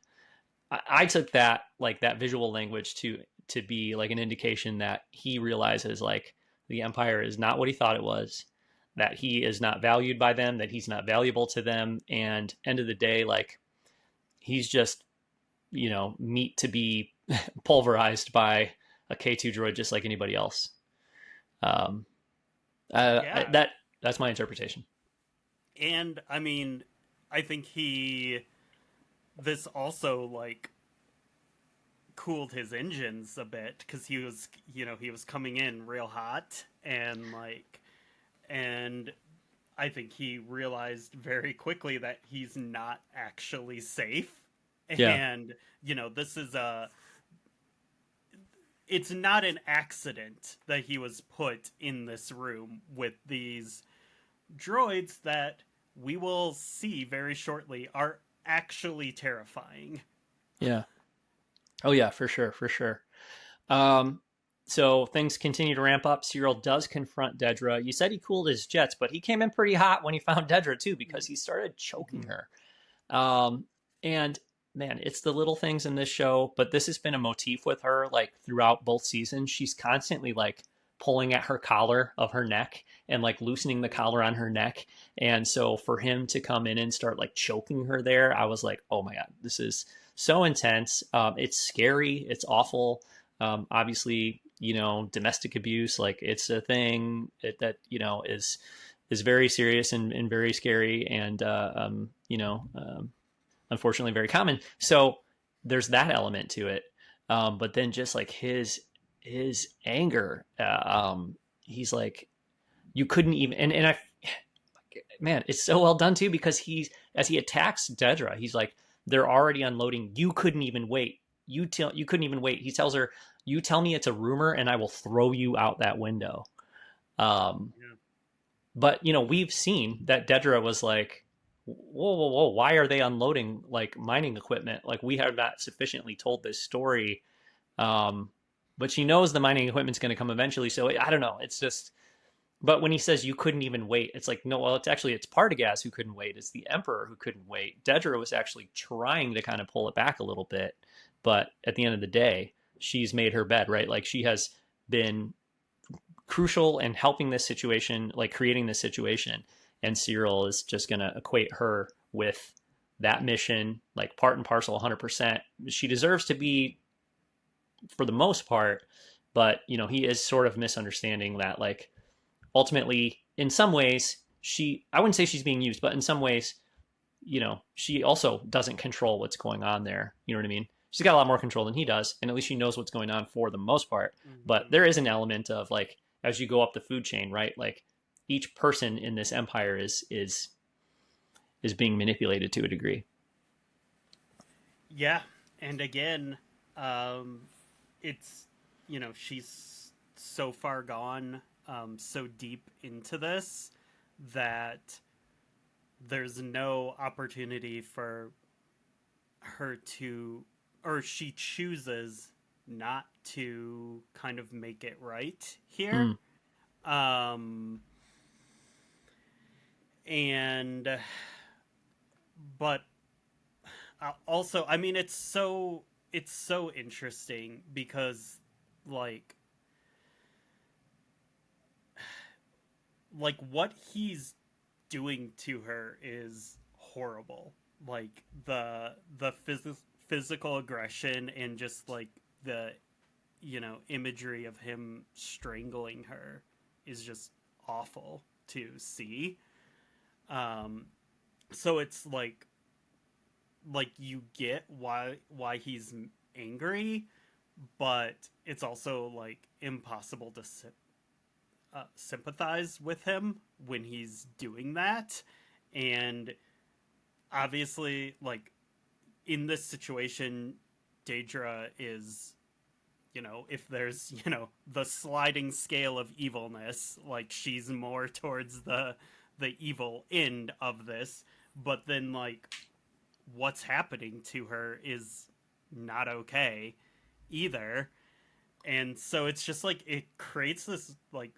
I took that, like, that visual language to be like an indication that he realizes, like, the Empire is not what he thought it was, that he is not valued by them, that he's not valuable to them, and end of the day, like, he's just, meat to be pulverized by a K2 droid just like anybody else. Um, Yeah. that's my interpretation. And I mean, I think this also like cooled his engines a bit because he was coming in real hot and I think he realized very quickly that he's not actually safe. Yeah, And this is a it's not an accident that he was put in this room with these droids that we will see very shortly are actually terrifying. yeah. Oh yeah, for sure, for sure. Um, so things continue to ramp up. Cyril does confront Dedra. You said he cooled his jets, but he came in pretty hot when he found Dedra too, because he started choking Mm-hmm. her. Um, and man, it's the little things in this show, but this has been a motif with her like throughout both seasons. She's constantly like pulling at her collar of her neck and like loosening the collar on her neck. And so for him to come in and start like choking her there, I was like, oh my God, this is so intense. It's scary. It's awful. Obviously, domestic abuse, like, it's a thing that, is very serious and very scary, and unfortunately very common. So there's that element to it. But then just like his anger, he's like, you couldn't even, and I, man, it's so well done too, because as he attacks Dedra, he's like, they're already unloading. You couldn't even wait. You couldn't even wait. He tells her, you tell me it's a rumor and I will throw you out that window. Um, Yeah. but we've seen that Dedra was like, whoa, whoa, whoa, why are they unloading like mining equipment? Like, we have not sufficiently told this story. Um, but she knows the mining equipment's going to come eventually. So I don't know. It's just, but when he says you couldn't even wait, it's like, no, well, it's Partagaz who couldn't wait. It's the Emperor who couldn't wait. Dedra was actually trying to kind of pull it back a little bit. But at the end of the day, she's made her bed, right? Like, she has been crucial in helping this situation, like creating this situation. And Cyril is just going to equate her with that mission, like part and parcel, 100%. She deserves to be, for the most part, but he is sort of misunderstanding that, like, ultimately, in some ways, I wouldn't say she's being used, but in some ways, she also doesn't control what's going on there. You know what I mean? She's got a lot more control than he does, and at least she knows what's going on for the most part. But Mm-hmm. there is an element of, like, as you go up the food chain, right? Like, each person in this empire is being manipulated to a degree. Yeah, and again, um, it's she's so far gone, so deep into this that there's no opportunity for her to, or she chooses not to kind of make it right here. Mm, Um, and but also, I mean, it's so interesting because like what he's doing to her is horrible. Like the physical aggression and just like the imagery of him strangling her is just awful to see. Um, so it's like you get why he's angry, but it's also like impossible to sympathize with him when he's doing that. And obviously, like, in this situation, Daedra is, if there's, the sliding scale of evilness, like, she's more towards the evil end of this. But then, like, what's happening to her is not okay either. And so it's just like it creates this like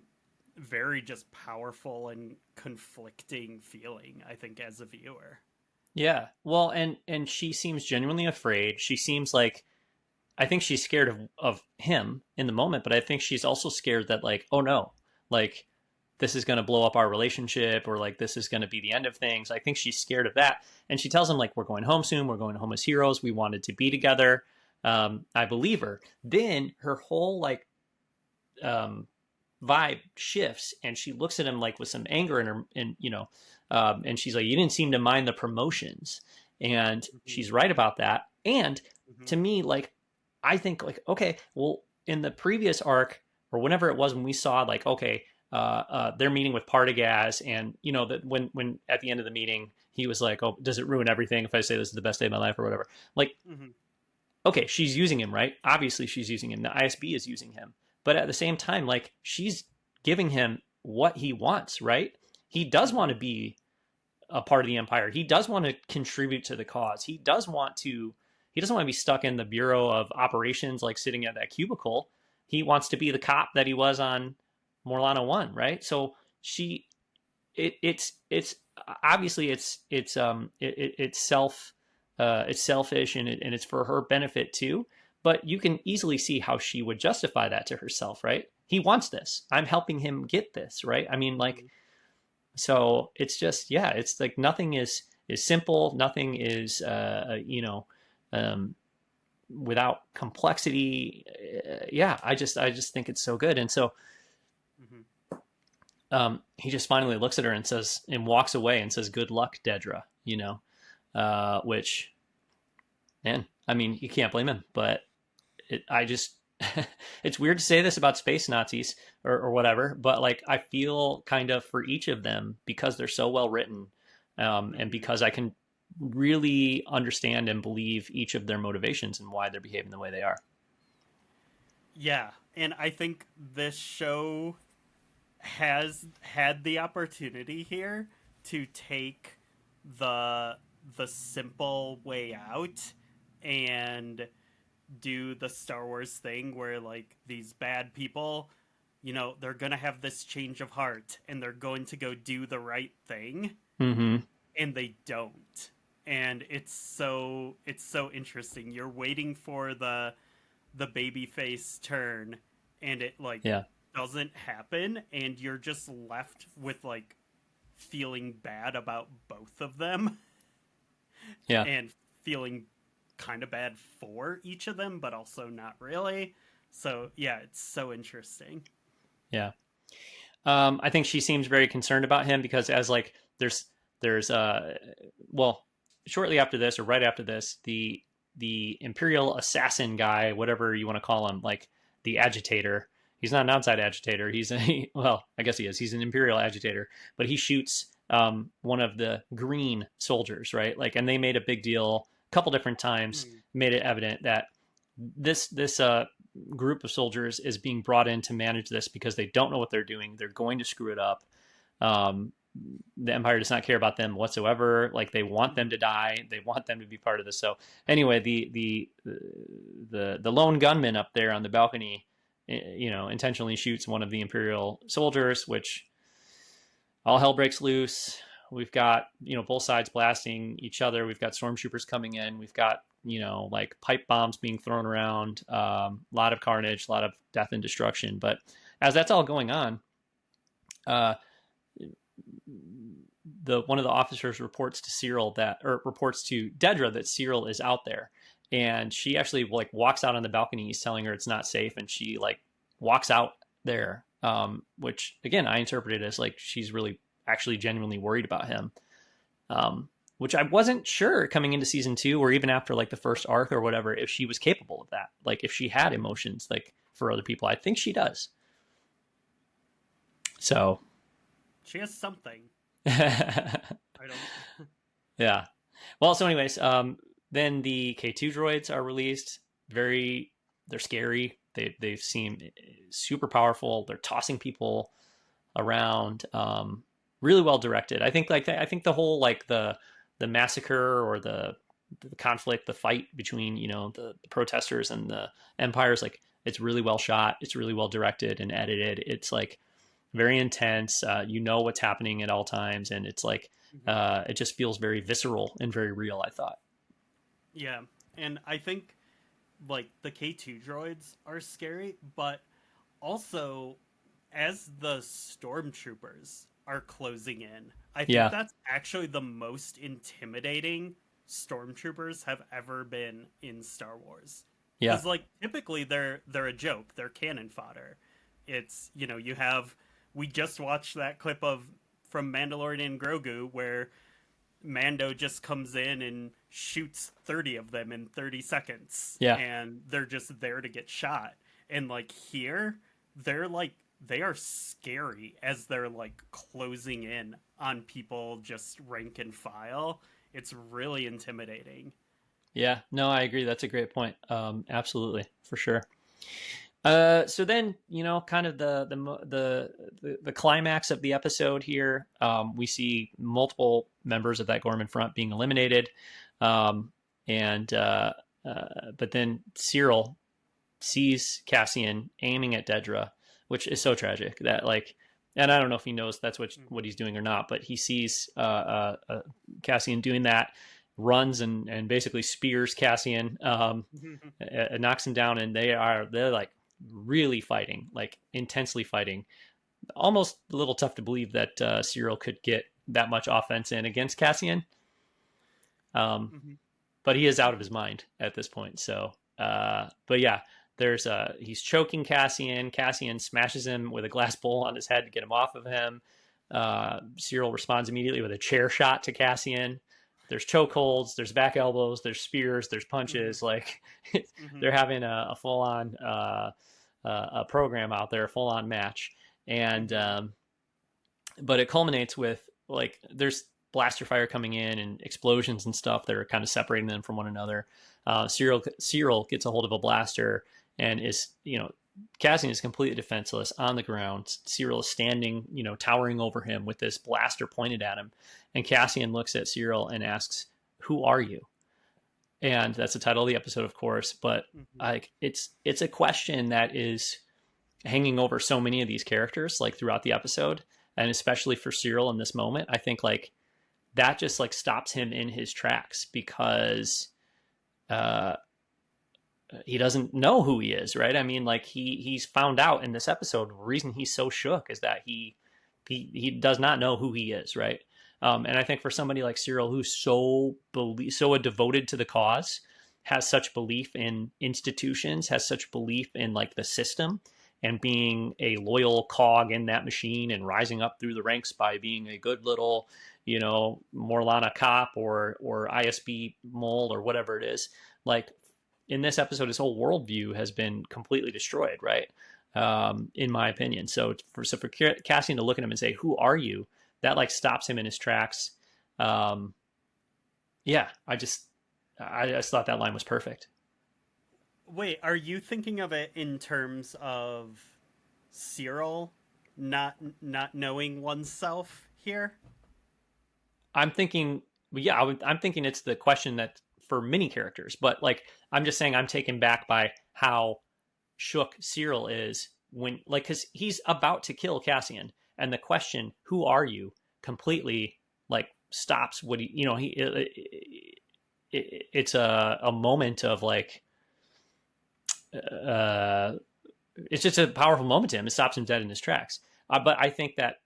very just powerful and conflicting feeling, I think, as a viewer. Yeah. Well, and she seems genuinely afraid. She seems like, I think she's scared of him in the moment, but I think she's also scared that, like, oh no, like, this is going to blow up our relationship, or like this is going to be the end of things. I think she's scared of that. And she tells him, like, we're going home soon. We're going home as heroes. We wanted to be together. I believe her. Then her whole like vibe shifts, and she looks at him like with some anger in her, and she's like, you didn't seem to mind the promotions. And Mm-hmm. she's right about that. And Mm-hmm. to me, like, I think, like, okay, well, in the previous arc, or whenever it was, when we saw, like, okay, they're meeting with Partagaz, and that when at the end of the meeting he was like, oh, does it ruin everything if I say this is the best day of my life or whatever? Like, Mm-hmm. okay, she's using him, right? Obviously she's using him. The ISB is using him. But at the same time, like, she's giving him what he wants, right? He does want Mm-hmm. to be a part of the Empire. He does want to contribute to the cause. He doesn't want to be stuck in the Bureau of Operations, like sitting at that cubicle. He wants to be the cop that he was on Morlana 1, right? So she it's obviously it's selfish, and it's for her benefit too, but you can easily see how she would justify that to herself, right? He wants this, I'm helping him get this, right? I mean, like, Mm-hmm. so it's just, yeah, it's like nothing is simple, nothing is um without complexity. Yeah, I just think it's so good. And so Mm-hmm. he just finally looks at her and says, and walks away and says, good luck, Dedra, which, man, I mean, you can't blame him, but I just, it's weird to say this about space Nazis, or whatever, but like, I feel kind of for each of them, because they're so well written, and Mm-hmm. because I can really understand and believe each of their motivations and why they're behaving the way they are. Yeah, and I think this show has had the opportunity here to take the the simple way out and do the Star Wars thing where like these bad people, they're going to have this change of heart and they're going to go do the right thing, Mm-hmm. and they don't. And it's so interesting. You're waiting for the baby face turn, and it like Yeah. doesn't happen, and you're just left with like feeling bad about both of them Yeah. and feeling kind of bad for each of them, but also not really. So yeah, it's so interesting. Yeah. I think she seems very concerned about him, because as like there's well, shortly after this, or right after this, the Imperial assassin guy, whatever you want to call him, like the agitator. He's not an outside agitator. He's a well, I guess he is. He's an Imperial agitator, but he shoots one of the green soldiers, right? Like, and they made a big deal a couple different times, Mm. made it evident that this group of soldiers is being brought in to manage this, because they don't know what they're doing. They're going to screw it up. Um, the Empire does not care about them whatsoever. Like, they want them to die. They want them to be part of this. So anyway, the lone gunman up there on the balcony, intentionally shoots one of the Imperial soldiers, which all hell breaks loose. We've got, both sides blasting each other. We've got stormtroopers coming in. We've got, like pipe bombs being thrown around. A lot of carnage, a lot of death and destruction. But as that's all going on, uh, the one of the officers reports to Cyril that, or reports to Dedra that Cyril is out there, and she actually like walks out on the balcony. He's telling her it's not safe, and she like walks out there, which again I interpreted as like she's really actually genuinely worried about him, which I wasn't sure coming into season 2, or even after like the first arc or whatever, if she was capable of that, like if she had emotions like for other people. I think she does. So, She has something. I don't. yeah. Well, so anyways, then the K2 droids are released. They're scary. They seem super powerful. They're tossing people around. Really well directed. I think I think the whole like the massacre or the conflict, the fight between the protesters and the empires, like it's really well shot. It's really well directed and edited. It's like very intense. You know what's happening at all times, and it's like Mhm. it just feels very visceral and very real. I thought. Yeah, and I think like the K2 droids are scary, but also as the stormtroopers are closing in, I think Yeah, that's actually the most intimidating stormtroopers have ever been in Star Wars. yeah, Cuz like typically they're a joke, they're cannon fodder. It's, you have we just watched that clip of from Mandalorian Grogu where Mando just comes in and shoots 30 of them in 30 seconds yeah, and they're just there to get shot. And like here, they are scary as they're like closing in on people just rank and file. It's really intimidating. yeah. No, I agree. That's a great point. Absolutely, for sure. So then, kind of the climax of the episode here, we see multiple members of that Gorman front being eliminated, um, and but then Cyril sees Cassian aiming at Dedra, which is so tragic that like, and I don't know if he knows that's what Mm-hmm. he's doing or not, but he sees Cassian doing that, runs and basically spears Cassian, knocks him down, and they're like really fighting, like intensely fighting. Almost a little tough to believe that Cyril could get that much offense in against Cassian. Um, Mm-hmm. but he is out of his mind at this point. So, but yeah, there's he's choking Cassian. Cassian smashes him with a glass bowl on his head to get him off of him. Cyril responds immediately with a chair shot to Cassian. There's chokeholds, there's back elbows, there's spears, there's Mm-hmm. punches. Like Mm-hmm. they're having a full on a program out there, a full on match, and Mm-hmm. but it culminates with like there's blaster fire coming in and explosions and stuff that are kind of separating them from one another. Cyril gets a hold of a blaster and is Cassian is completely defenseless on the ground. Cyril is standing towering over him with this blaster pointed at him, and Cassian looks at Cyril and asks, "Who are you?" And that's the title of the episode, of course. But Mm-hmm. like it's a question that is hanging over so many of these characters like throughout the episode, and especially for Cyril in this moment. I think like that just like stops him in his tracks because uh he doesn't know who he is, right? I mean, like he's found out in this episode the reason he's so shook is that he does not know who he is, right? And I think for somebody like Cyril who's so devoted to the cause, has such belief in institutions, has such belief in like the system, and being a loyal cog in that machine and rising up through the ranks by being a good little, Morlana cop or ISB mole or whatever it is, like in this episode, his whole worldview has been completely destroyed, right? In my opinion. So for Cassian to look at him and say, "Who are you?" That like stops him in his tracks. Um, yeah, I just thought that line was perfect. Wait, are you thinking of it in terms of Cyril not knowing oneself here? I'm thinking, yeah, I'm thinking it's the question that for many characters, but like I'm just saying, I'm taken back by how shook Cyril is when, like, because he's about to kill Cassian, and the question, "Who are you?" completely like stops what it's a moment of like, uh, it's just a powerful moment to him. It stops him dead in his tracks. But I think that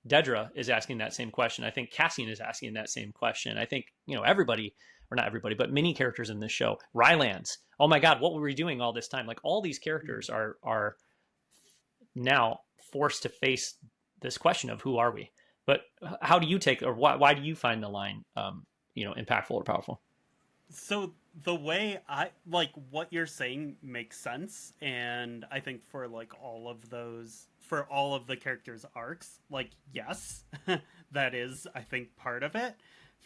Dedra is asking that same question. I think Cassian is asking that same question. I think everybody, or not everybody, but many characters in this show. Rylance. Oh my God, what were we doing all this time? Like all these characters are now forced to face this question of who are we. But how do you take, or why do you find the line impactful or powerful? So the way I like what you're saying makes sense, and I think for like all of those for all of the characters' arcs, like yes, that is I think part of it.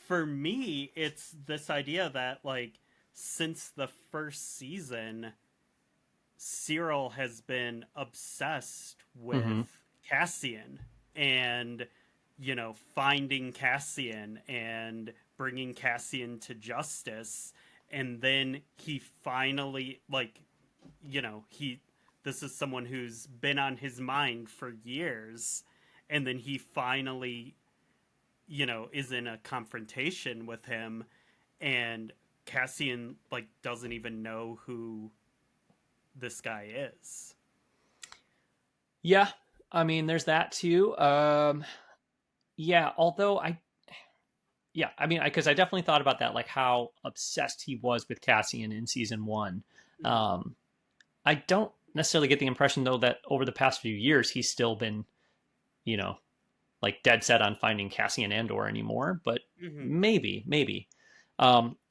For me, it's this idea that like since the first season, Cyril has been obsessed Mm-hmm. with Cassian and, finding Cassian and bringing Cassian to justice. And then he finally, like, he, this is someone who's been on his mind for years. And then he finally, is in a confrontation with him. And Cassian, like, doesn't even know who this guy is. Yeah, I mean, there's that too. Yeah, although yeah, I mean, because I definitely thought about that, like how obsessed he was with Cassian in season one. Mm-hmm. Um, I don't necessarily get the impression though that over the past few years he's still been, you know, like dead set on finding Cassian Andor anymore. But Mm-hmm. maybe.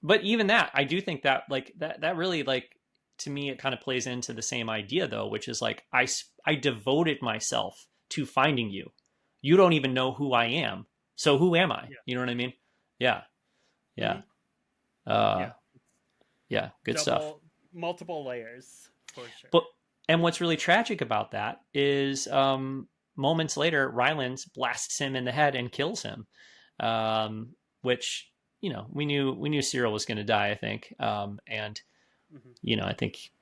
But even that, I do think that like that really like to me it kind of plays into the same idea though, which is like I devoted myself to finding you. You don't even know who I am, so who am I? Yeah. You know what I mean? Yeah, Mm-hmm. yeah, uh, Yeah. yeah. Good stuff. Double, multiple layers for sure. But and what's really tragic about that is moments later, Rylance blasts him in the head and kills him, which we knew Cyril was going to die, I think, and Mm-hmm. I think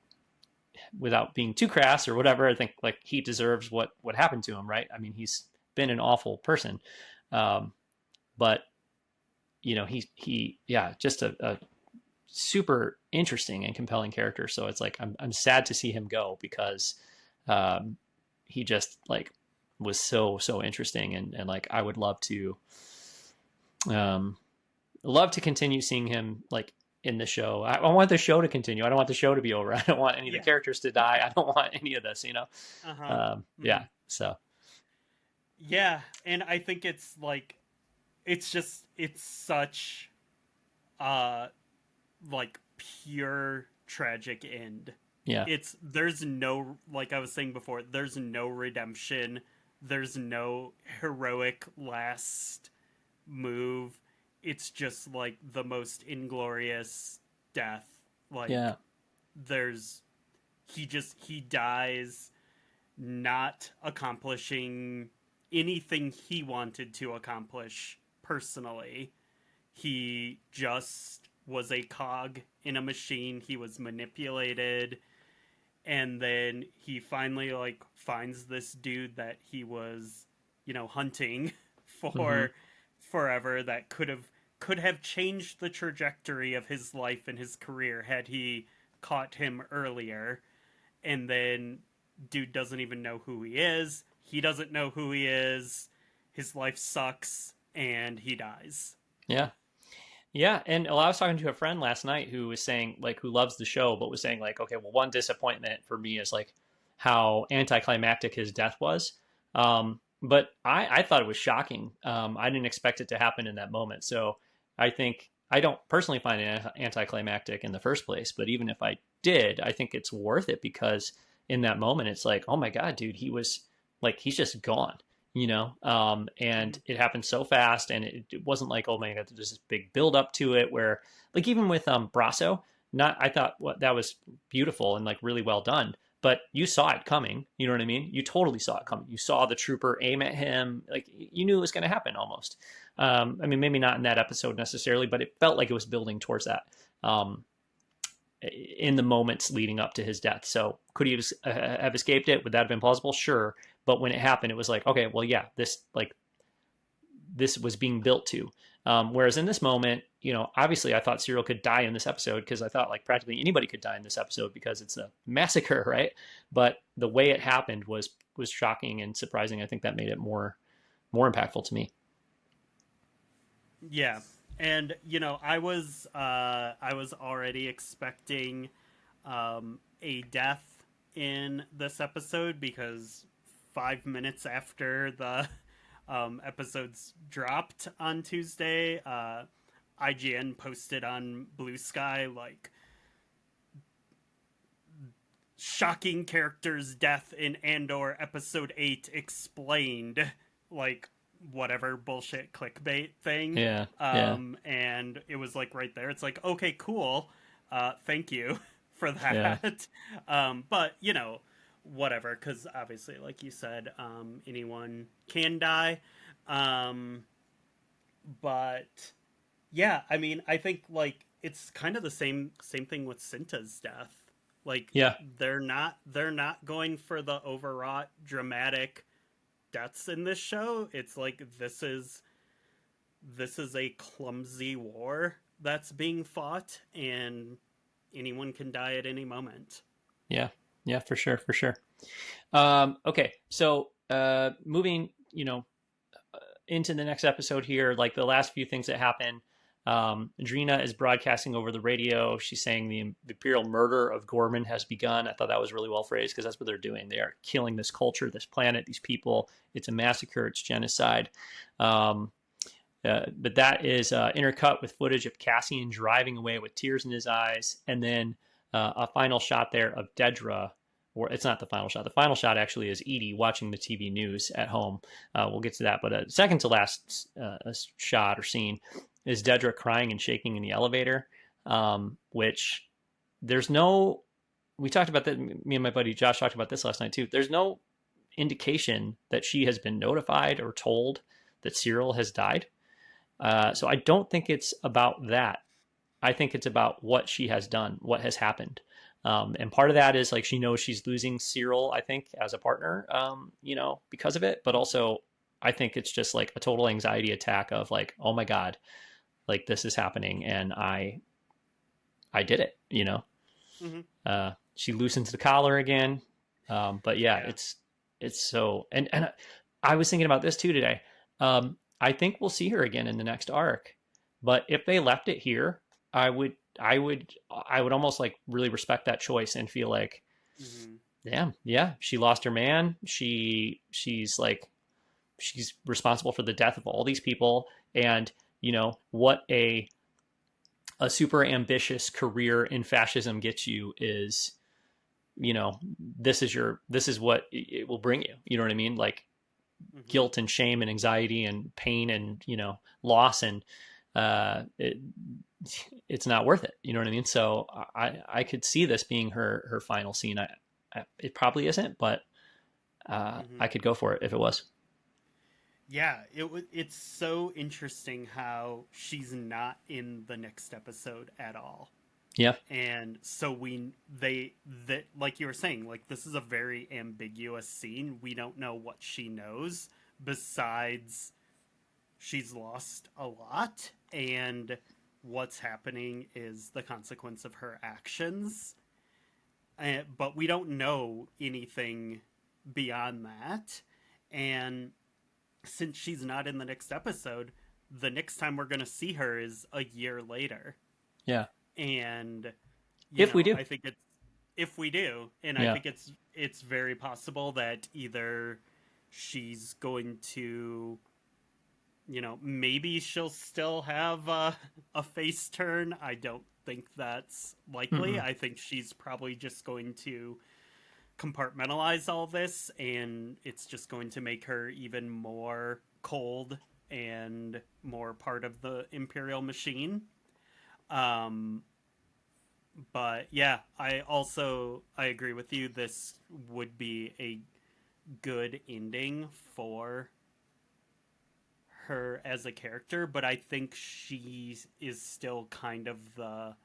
without being too crass or whatever, I think like he deserves what happened to him, right? I mean, he's been an awful person, um, but he yeah, just a super interesting and compelling character. So it's like I'm sad to see him go because um, he just like was so interesting and like I would um, love to continue seeing him like in the show. I want the show to continue. I don't want the show to be over. I don't want any of the Yeah. characters to die. I don't want any of this. Uh huh. Yeah. Mm-hmm. So Yeah, and I think it's like it's such uh like pure tragic end. yeah, There's no, like I was saying before, there's no redemption. There's no heroic last move. It's just like the most inglorious death. yeah, Like there's he dies not accomplishing anything he wanted to accomplish personally. He just was a cog in a machine. He was manipulated, and then he finally like finds this dude that he was, hunting hmm for forever, that could have changed the trajectory of his life and his career had he caught him earlier. And then dude doesn't even know who he is. He doesn't know who he is. His life sucks and he dies. yeah. Yeah, and I was talking to a friend last night who was saying like who loves the show, but was saying like, okay, well, one disappointment for me is like how anticlimactic his death was. But I thought it was shocking. I didn't expect it to happen in that moment. So I think I don't personally find it anticlimactic in the first place, but even if I did, I think it's worth it because in that moment it's like, oh my god, dude, he was like he's just gone, and it happened so fast and it wasn't like, oh my god, there's this big build up to it where like even with Brasso, not I thought what that was beautiful and like really well done, but you saw it coming. You know what I mean? You totally saw it coming. You saw the trooper aim at him. Like you knew it was going to happen almost. I mean, maybe not in that episode necessarily, but it felt like it was building towards that in the moments leading up to his death. So could he have escaped it? Would that have been plausible? Sure. But when it happened, it was like, okay, well, yeah, this was being built to. Whereas in this moment, obviously I thought Cyril could die in this episode because I thought like practically anybody could die in this episode because it's a massacre, right? But the way it happened was shocking and surprising. I think that made it more impactful to me. Yeah. And I was already expecting a death in this episode because 5 minutes after the episodes dropped on Tuesday, IGN posted on Blue Sky, like, shocking character's death in Andor episode 8 explained, like, whatever bullshit clickbait thing. Yeah. Yeah. And it was like right there. It's like, okay, cool. Thank you for Yeah. that. But you know, whatever, because obviously, like you said, anyone can die. Um, but yeah, I mean, I think like it's kind of the same thing with Cinta's death. Like Yeah. they're not going for the overwrought dramatic deaths in this show. It's like this is a clumsy war that's being fought, and anyone can die at any moment. Yeah. Yeah, for sure. For sure. Okay. So, moving, into the next episode here, like the last few things that happen. Drina is broadcasting over the radio. She's saying the imperial murder of Ghorman has begun. I thought that was really well phrased because that's what they're doing. They are killing this culture, this planet, these people. It's a massacre. It's genocide. But that is intercut with footage of Cassian driving away with tears in his eyes, and then a final shot there of Dedra. Or it's not the final shot. The final shot actually is Edie watching the TV news at home. We'll get to that. But a second to last shot or scene is Dedra crying and shaking in the elevator, which there's no. We talked about that. Me and my buddy Josh talked about this last night too. There's no indication that she has been notified or told that Cyril has died. So I don't think it's about that. I think it's about what she has done, what has happened. And part of that is like she knows she's losing Cyril, I think, as a partner, because of it. But also, I think it's just like a total anxiety attack of like, oh my God, like this is happening, and I did it. Mm-hmm. She loosens the collar again. But yeah, Yeah. it's so, and I was thinking about this too today. I think we'll see her again in the next arc, but if they left it here, I would almost like really respect that choice and feel like, Mm-hmm. damn, yeah, she lost her man. She's responsible for the death of all these people, and what a super ambitious career in fascism gets you is, this is what it will bring you. You know what I mean? Like Mm-hmm. guilt and shame and anxiety and pain and loss, and it's not worth it. You know what I mean? So I could see this being her final scene. It probably isn't, but Mm-hmm. I could go for it if it was. Yeah, it's so interesting how she's not in the next episode at all. Yeah. And so they that like you were saying, like this is a very ambiguous scene. We don't know what she knows besides she's lost a lot, and what's happening is the consequence of her actions. But we don't know anything beyond that. And since she's not in the next episode, the next time we're going to see her is a year later. Yeah. And If we do. I think it's if we do, and I Yeah. think it's very possible that either she's going to maybe she'll still have a face turn. I don't think that's likely. Mm-mm. I think she's probably just going to compartmentalize all this, and it's just going to make her even more cold and more part of the Imperial machine. Um, but yeah, I agree with you. This would be a good ending for her as a character, but I think she is still kind of the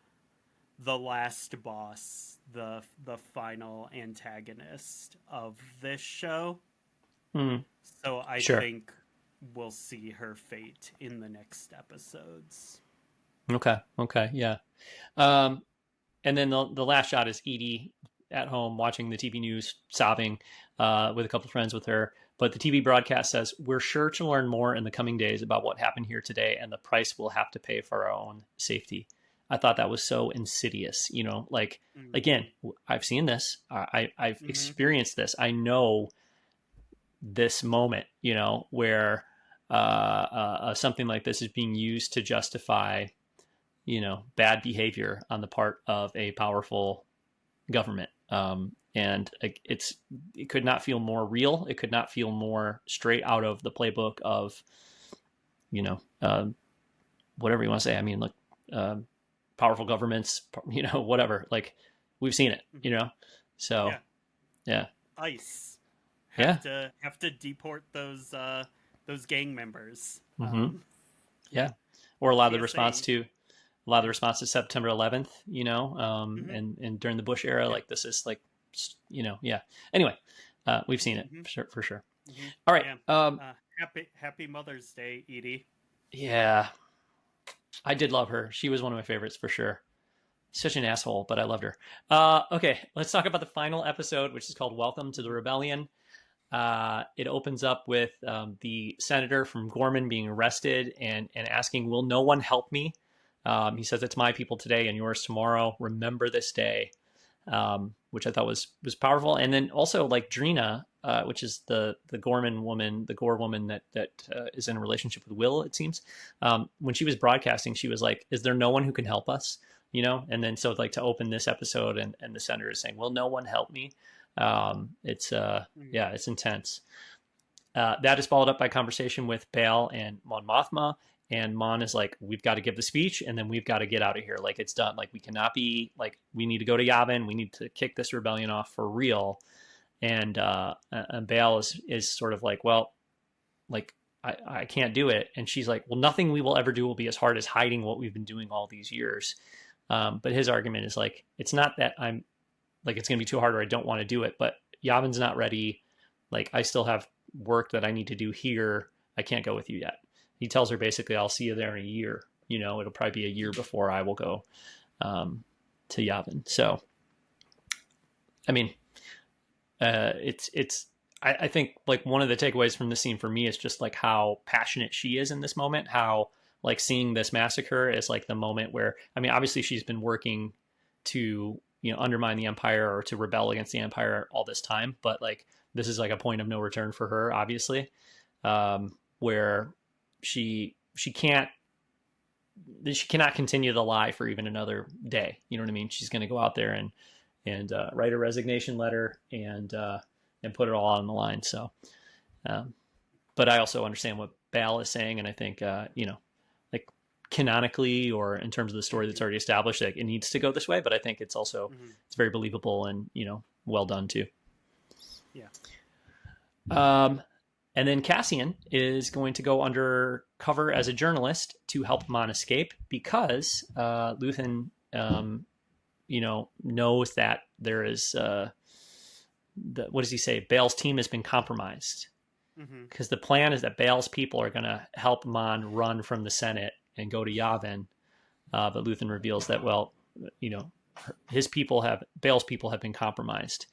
last boss, the final antagonist of this show. Mm. So I Sure. think we'll see her fate in the next episodes. Okay. Okay. Yeah. Um, and then the last shot is Edie at home watching the TV news, sobbing, with a couple of friends with her. But the TV broadcast says, "We're sure to learn more in the coming days about what happened here today and the price we'll have to pay for our own safety." I thought that was so insidious. Like, Mm-hmm. again, I've seen this. I've Mm-hmm. experienced this. I know this moment, where something like this is being used to justify bad behavior on the part of a powerful government. And it could not feel more real. It could not feel more straight out of the playbook of, whatever you want to say. I mean, like, powerful governments, whatever. Like, we've seen it. So Yeah. yeah, ICE yeah, have to deport those gang members. hmm Yeah. yeah. Or a lot of the response TSA. to September 11th, Hmm. and during the Bush era, Yeah. like this is like, yeah. Anyway, we've seen it Hmm. for sure. Hmm. All right. Yeah. Happy Mother's Day, Edie. Yeah, I did love her. She was one of my favorites for sure. Such an asshole, but I loved her. Okay, let's talk about the final episode, which is called "Welcome to the Rebellion." It opens up with the senator from Ghorman being arrested and asking, "Will no one help me?" He says, "It's my people today and yours tomorrow. Remember this day," which I thought was powerful. And then also like Drina, which is the Ghorman woman, the Gore woman that is in a relationship with Will, it seems. When she was broadcasting, she was like, "Is there no one who can help us?" And then so like to open this episode and the senator is saying, "Will no one help me?" It's Mm. yeah, it's intense. That is followed up by conversation with Bail and Mon Mothma. And Mon is like, "We've got to give the speech, and then we've got to get out of here. Like, it's done. Like, we cannot be like, we need to go to Yavin. We need to kick this rebellion off for real." And Bail is sort of like, "Well, like, I can't do it." And she's like, "Well, nothing we will ever do will be as hard as hiding what we've been doing all these years." But his argument is like, it's not that I'm like it's going to be too hard or I don't want to do it, but Yavin's not ready. Like, I still have work that I need to do here. I can't go with you yet. He tells her basically, "I'll see you there in a year." It'll probably be a year before I will go to Yavin. So, I mean, it's. I think like one of the takeaways from the scene for me is just like how passionate she is in this moment. How like seeing this massacre is like the moment where, I mean, obviously she's been working to undermine the Empire or to rebel against the Empire all this time, but like this is like a point of no return for her, obviously, where she can't she cannot continue the lie for even another day. You know what I mean? She's going to go out there and write a resignation letter and put it all on the line. So, um, but I also understand what Bal is saying, and I think like canonically or in terms of the story that's Hmm. already established, like it needs to go this way. But I think it's also Hmm. it's very believable and well done too. Yeah. Um, and then Cassian is going to go under cover as a journalist to help Mon escape because Luthen, knows that there is, what does he say? Bael's team has been compromised Hmm. because the plan is that Bael's people are going to help Mon run from the Senate and go to Yavin. But Luthen reveals that, well, Bael's people have been compromised,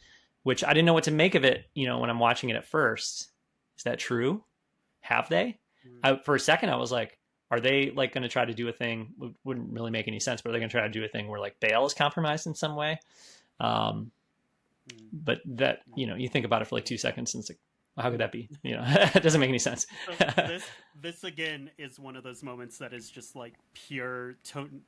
which I didn't know what to make of it. When I'm watching it at first, is that true? Have they? For a second, I was like, are they like going to try to do a thing? Wouldn't really make any sense, but are they going to try to do a thing where like Bael is compromised in some way? Um, Hmm. but that you think about it for like 2 seconds, and it's like, well, how could that be? It doesn't make any sense. So this again is one of those moments that is just like pure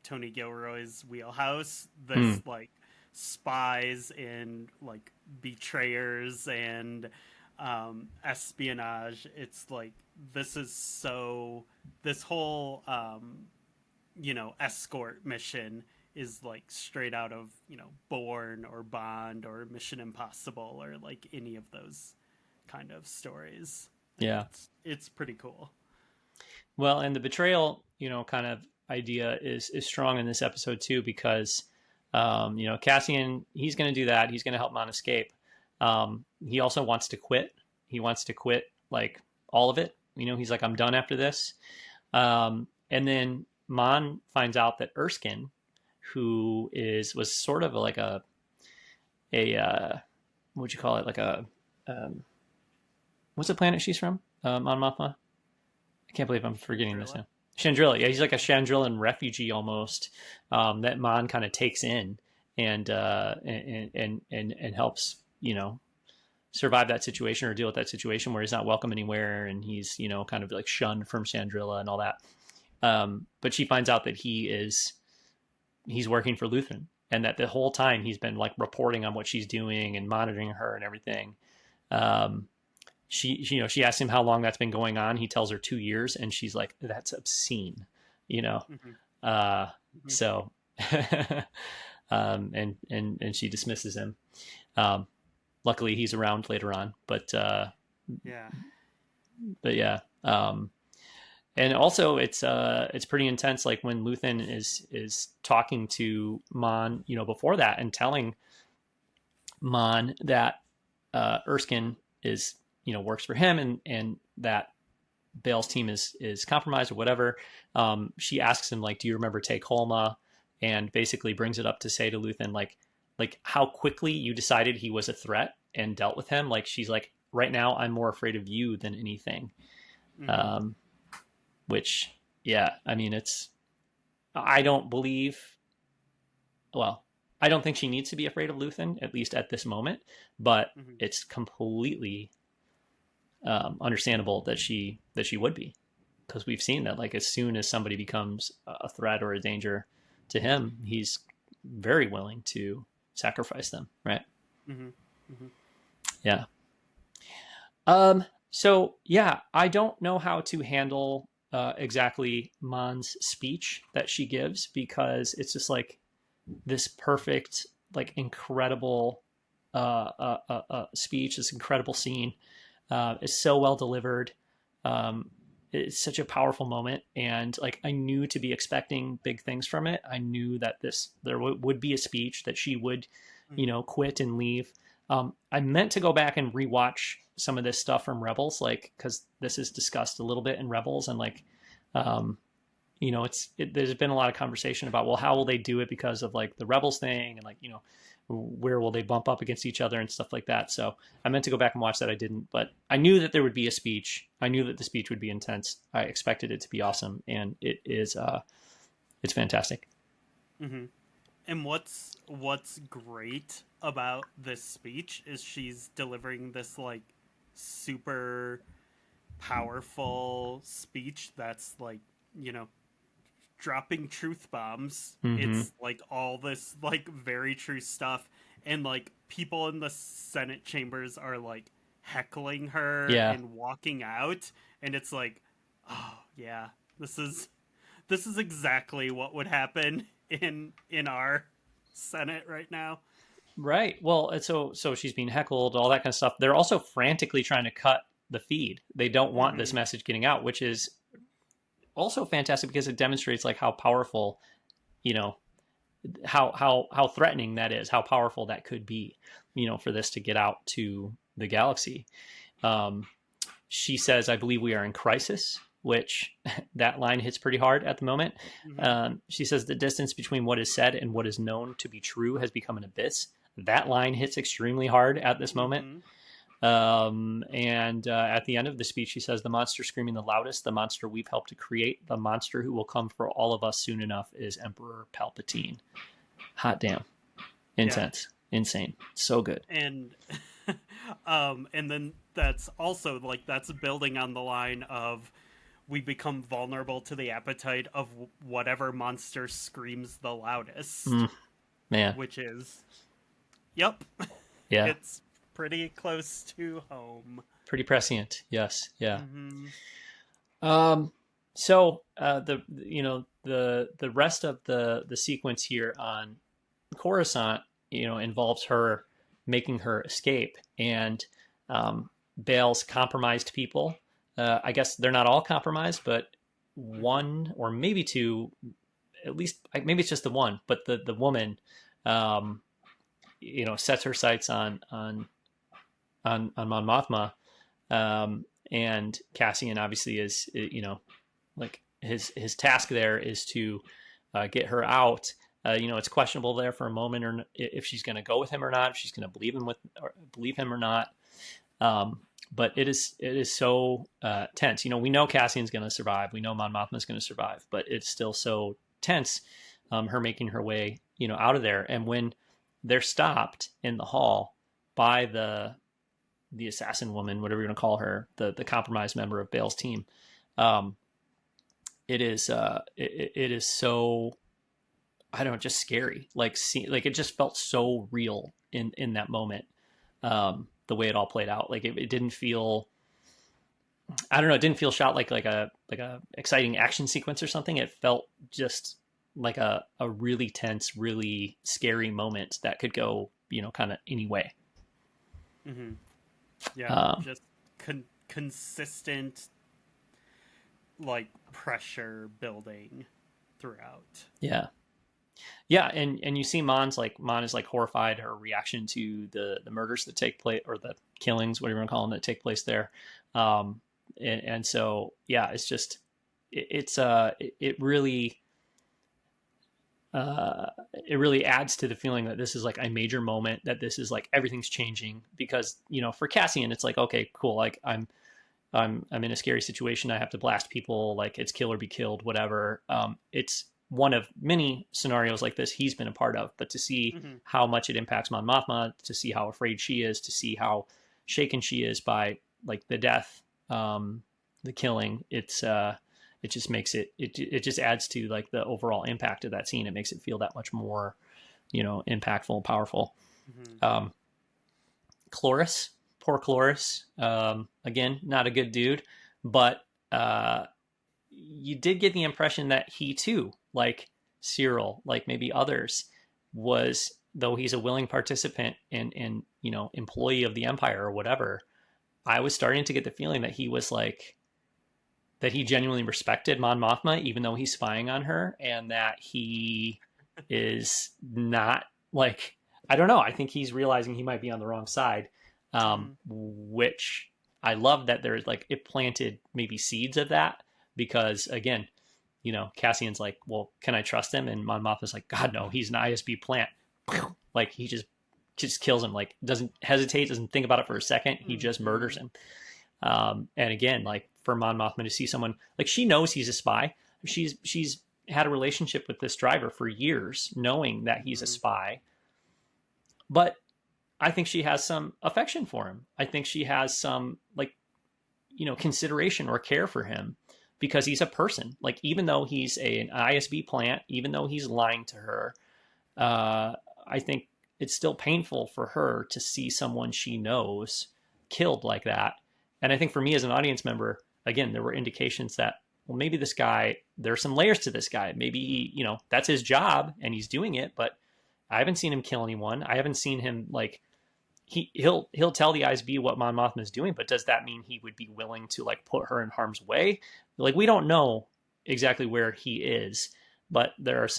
Tony Gilroy's wheelhouse. Hmm. This like spies and like betrayers and espionage. It's like this whole escort mission is like straight out of Bourne or Bond or Mission Impossible or like any of those kind of stories. And Yeah. it's pretty cool. Well, and the betrayal, kind of idea is strong in this episode too, because Cassian, he's going to do that. He's going to help Mon escape. He also wants to quit. He wants to quit like all of it. He's like, "I'm done after this." And then Mon finds out that Erskine, who was sort of like a what would you call it, like a what's the planet she's from? On Mothma. I can't believe I'm forgetting this Chandrilla. now. Chandrilla, yeah, he's like a Chandrillan refugee almost, that Mon kind of takes in and helps survive that situation or deal with that situation where he's not welcome anywhere and he's kind of like shunned from Chandrilla and all that. But she finds out that he is he's working for Luthen, and that the whole time he's been like reporting on what she's doing and monitoring her and everything. Um, she asks him how long that's been going on. He tells her 2 years, and she's like, "That's obscene," you know. Mm-hmm. Uh, Mm-hmm. so, and she dismisses him. Um, luckily, he's around later on, Yeah. but yeah. And also it's pretty intense. Like when Luthen is talking to Mon, before that, and telling Mon that Erskine is works for him, and that Bale's team is compromised or whatever. She asks him like, "Do you remember Take Holma?" And basically brings it up to say to Luthen like how quickly you decided he was a threat and dealt with him. Like she's like, "Right now, I'm more afraid of you than anything." Mm-hmm. Um, which, yeah, I mean, I don't believe. Well, I don't think she needs to be afraid of Luthen, at least at this moment. But Mm-hmm. it's completely understandable that she would be, because we've seen that like as soon as somebody becomes a threat or a danger to him, he's very willing to sacrifice them, right? Mm-hmm. Mm-hmm. Yeah. So yeah, I don't know how to handle exactly Mon's speech that she gives, because it's just like this perfect, like incredible speech, this incredible scene. Is so well delivered. Um, it's such a powerful moment, and like I knew to be expecting big things from it. I knew that there would be a speech, that she would, Mm-hmm. quit and leave. I meant to go back and rewatch some of this stuff from Rebels, like because this is discussed a little bit in Rebels, and like, um, there's been a lot of conversation about, well, how will they do it because of like the Rebels thing, and like where will they bump up against each other and stuff like that. So I meant to go back and watch that. I didn't, but I knew that there would be a speech. I knew that the speech would be intense. I expected it to be awesome, and it is. It's fantastic. Mm-hmm. And what's great about this speech is she's delivering this like super powerful speech that's like, you know, dropping truth bombs. Mm-hmm. It's like all this like very true stuff, and like people in the Senate chambers are like heckling her Yeah. and walking out, and it's like, oh yeah, this is exactly what would happen in our Senate right now. Right. Well, so she's being heckled, all that kind of stuff. They're also frantically trying to cut the feed. They don't want this Mm-hmm. message getting out, which is also fantastic because it demonstrates like how powerful, you know, how threatening that is, how powerful that could be, for this to get out to the galaxy. Um, she says, "I believe we are in crisis," which that line hits pretty hard at the moment. Mm-hmm. She says, "The distance between what is said and what is known to be true has become an abyss." That line hits extremely hard at this moment. Mm-hmm. And at the end of the speech, she says, "The monster screaming the loudest, the monster we've helped to create, the monster who will come for all of us soon enough is Emperor Palpatine." Hot damn. Yeah. Intense. Insane. So good. And and then that's also like that's building on the line of we become vulnerable to the appetite of whatever monster screams the loudest, Mm, man. which is, yep, Yeah. it's pretty close to home. Pretty prescient. Yes. Yeah. Mm-hmm. Um, the rest of the sequence here on Coruscant, involves her making her escape, and Bale's compromised people. I guess they're not all compromised, but Mm-hmm. one or maybe two, at least maybe it's just the one. But the woman, um, sets her sights on Mon Mothma, and Cassian obviously is, like his task there is to get her out. It's questionable there for a moment, or if she's going to go with him or not, if she's going to believe him or not. But it is so tense. We know Cassian's going to survive. We know Mon Mothma's going to survive, but it's still so tense. Her making her way, out of there, and when they're stopped in the hall by the assassin woman, whatever you want to call her, the compromised member of Bale's team. It is so I don't know, just scary. Like like it just felt so real in that moment. The way it all played out, like it didn't feel, I don't know, it didn't feel shot like a exciting action sequence or something. It felt just like a really tense, really scary moment that could go, kind of any way. Mm-hmm. Yeah, Um, just consistent like pressure building throughout. yeah, yeah, and you see Mon is like horrified. Her reaction to the murders that take place, or the killings, whatever you want to call them, that take place there. Um, and so yeah, it's just it really it really adds to the feeling that this is like a major moment, that this is like everything's changing, because for Cassian it's like, okay, cool, like I'm in a scary situation, I have to blast people, like it's kill or be killed, whatever. It's one of many scenarios like this he's been a part of, but to see Mm-hmm. how much it impacts Mon Mothma, to see how afraid she is, to see how shaken she is by like the death, the killing, it just makes it just adds to like the overall impact of that scene. It makes it feel that much more, impactful, powerful. Mm-hmm. Um, Cloris, poor Cloris. Again, not a good dude, but you did get the impression that he too, like Cyril, like maybe others, was, though he's a willing participant and employee of the Empire or whatever. I was starting to get the feeling that he was like, that he genuinely respected Mon Mothma, even though he's spying on her, and that he is not like, I don't know. I think he's realizing he might be on the wrong side, Mm-hmm. which I love that there's like, it planted maybe seeds of that, because again, Cassian's like, well, can I trust him? And Mon Mothma's like, God, no, he's an ISB plant. Like he just kills him, like doesn't hesitate, doesn't think about it for a second. He just murders Mm-hmm. him. And again, like for Mon Mothma to see someone like, she knows he's a spy. She's had a relationship with this driver for years, knowing that he's a Mm-hmm. spy. But I think she has some affection for him. I think she has some like, consideration or care for him, because he's a person. Like even though he's an ISB plant, even though he's lying to her, I think it's still painful for her to see someone she knows killed like that. And I think for me as an audience member, again, there were indications that, well, maybe this guy, there's some layers to this guy. Maybe he, that's his job and he's doing it, but I haven't seen him kill anyone. I haven't seen him like, he'll tell the ISB what Mon Mothma is doing, but does that mean he would be willing to like put her in harm's way? Like we don't know exactly where he is, but there's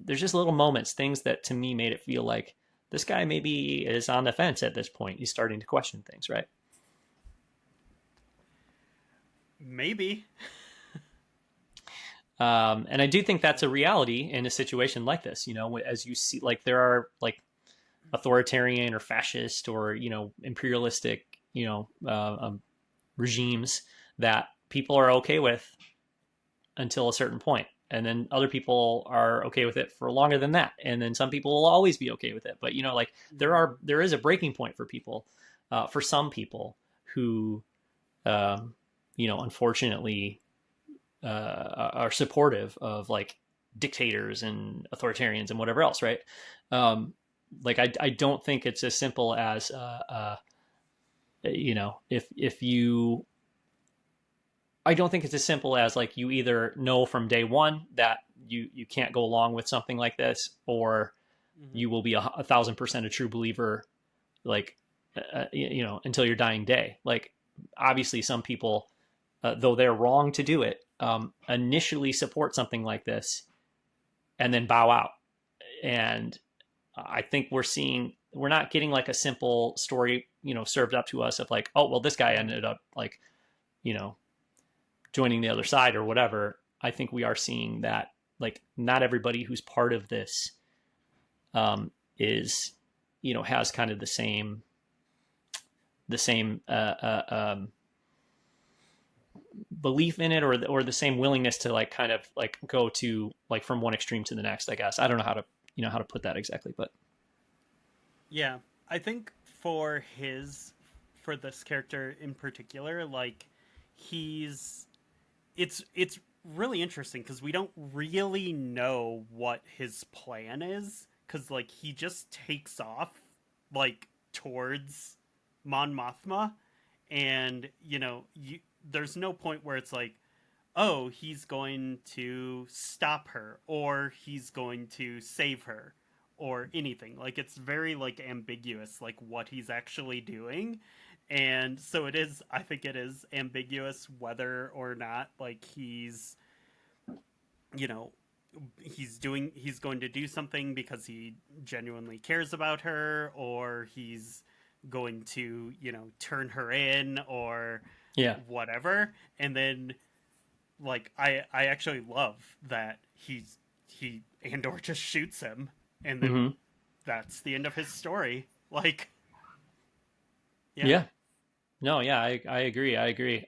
just little moments, things that to me made it feel like this guy maybe is on the fence at this point. He's starting to question things, right? Maybe. And I do think that's a reality in a situation like this. As you see, like there are like authoritarian or fascist or imperialistic regimes that people are okay with until a certain point, and then other people are okay with it for longer than that, and then some people will always be okay with it. But like Mm-hmm. there is a breaking point for people, for some people who unfortunately are supportive of like dictators and authoritarians and whatever else, right? Like I don't think it's as simple as if you, I don't think it's as simple as like you either know from day one that you can't go along with something like this, or Mm-hmm. you will be 1,000% a true believer, like until your dying day. Like obviously some people, though they're wrong to do it, initially support something like this and then bow out. And I think we're not getting like a simple story, served up to us of like, oh, well, this guy ended up like, you know, joining the other side or whatever. I think we are seeing that like not everybody who's part of this is, has kind of the same belief in it, or the same willingness to like kind of like go to like from one extreme to the next. I guess I don't know how to put that exactly, but Yeah, I think for this character in particular, like he's it's really interesting because we don't really know what his plan is, because like he just takes off like towards Mon Mothma, and there's no point where it's like, oh, he's going to stop her or he's going to save her or anything. Like it's very like ambiguous like what he's actually doing. And so it is, I think it is ambiguous whether or not like you know, he's going to do something because he genuinely cares about her, or he's going to, turn her in or Yeah. whatever. And then like I actually love that he Andor just shoots him, and then Hmm. that's the end of his story. Like, yeah. Yeah. No, yeah, I agree. I agree.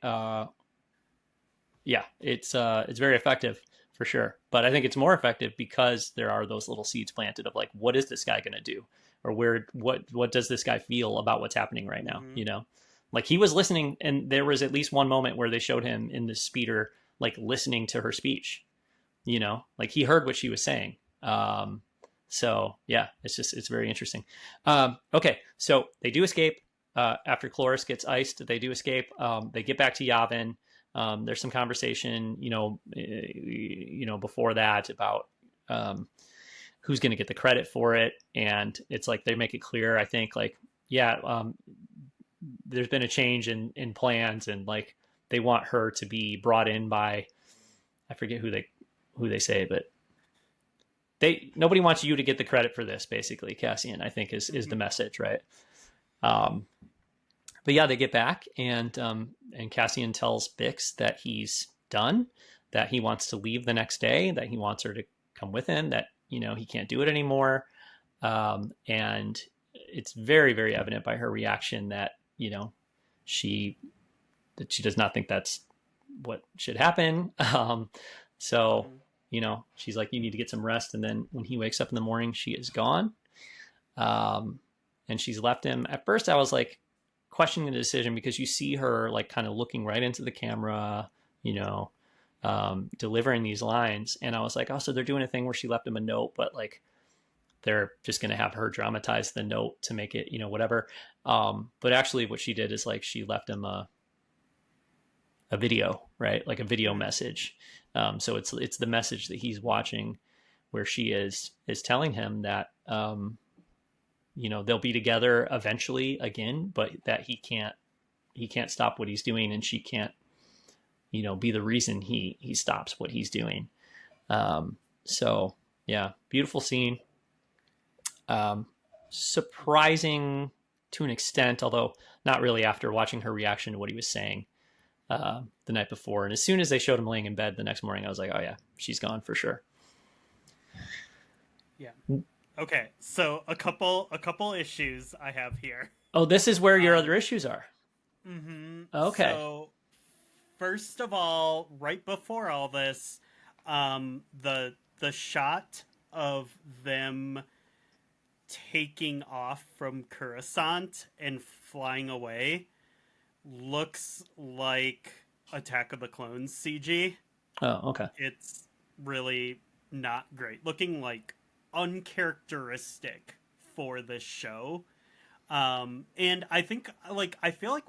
Yeah, it's very effective for sure. But I think it's more effective because there are those little seeds planted of like, what is this guy going to do, or what does this guy feel about what's happening right now? Mm-hmm. You know, like he was listening, and there was at least one moment where they showed him in the speeder, like listening to her speech. You know, like he heard what she was saying. So yeah, it's very interesting. Okay, so they do escape after Cloris gets iced. They do escape. They get back to Yavin. There's some conversation, before that about who's going to get the credit for it, and it's like they make it clear. I think like yeah, there's been a change in plans, and like they want her to be brought in by I forget who they say, but nobody wants you to get the credit for this. Basically, Cassian, I think is the Mm-hmm. message, right? Um, but yeah, they get back, and Cassian tells Bix that he's done, that he wants to leave the next day, that he wants her to come with him, that he can't do it anymore, and it's very very evident by her reaction that she she does not think that's what should happen. So Mm-hmm. she's like, you need to get some rest, and then when he wakes up in the morning, she is gone, um, and she's left him. At first, I was like questioning the decision because you see her like kind of looking right into the camera, you know, delivering these lines, and I was like, oh, so they're doing a thing where she left him a note, but like they're just going to have her dramatize the note to make it, whatever. But actually, what she did is like she left him a video, right? Like a video Mm-hmm. message. So it's the message that he's watching, where she is telling him that they'll be together eventually again, but that he can't stop what he's doing, and she can't be the reason he stops what he's doing. So yeah, beautiful scene. Um, Surprising to an extent, although not really after watching her reaction to what he was saying the night before. And as soon as they showed him laying in bed the next morning, I was like, oh yeah, she's gone for sure. Yeah. Okay. So a couple issues I have here. Oh, this is where your Um. other issues are. Okay. So first of all, right before all this, the shot of them taking off from Coruscant and flying away looks like Attack of the Clones CG. Oh, okay. It's really not great. Looking like uncharacteristic for this show. And I think like I feel like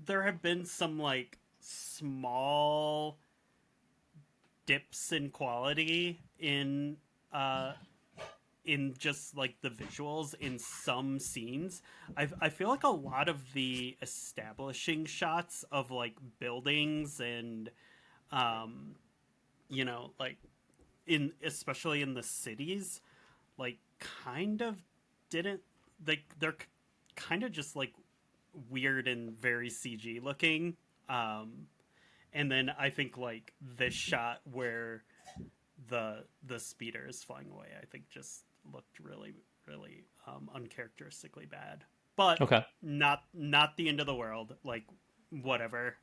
there have been some like small dips in quality uh in just like the visuals in some scenes. I feel like a lot of the establishing shots of like buildings and um like in especially in the cities, like kind of didn't they're kind of just like weird and very CG looking. And then I think like this shot where the speeder is flying away, I think just looked really really uncharacteristically bad. But Okay. not the end of the world. Like whatever.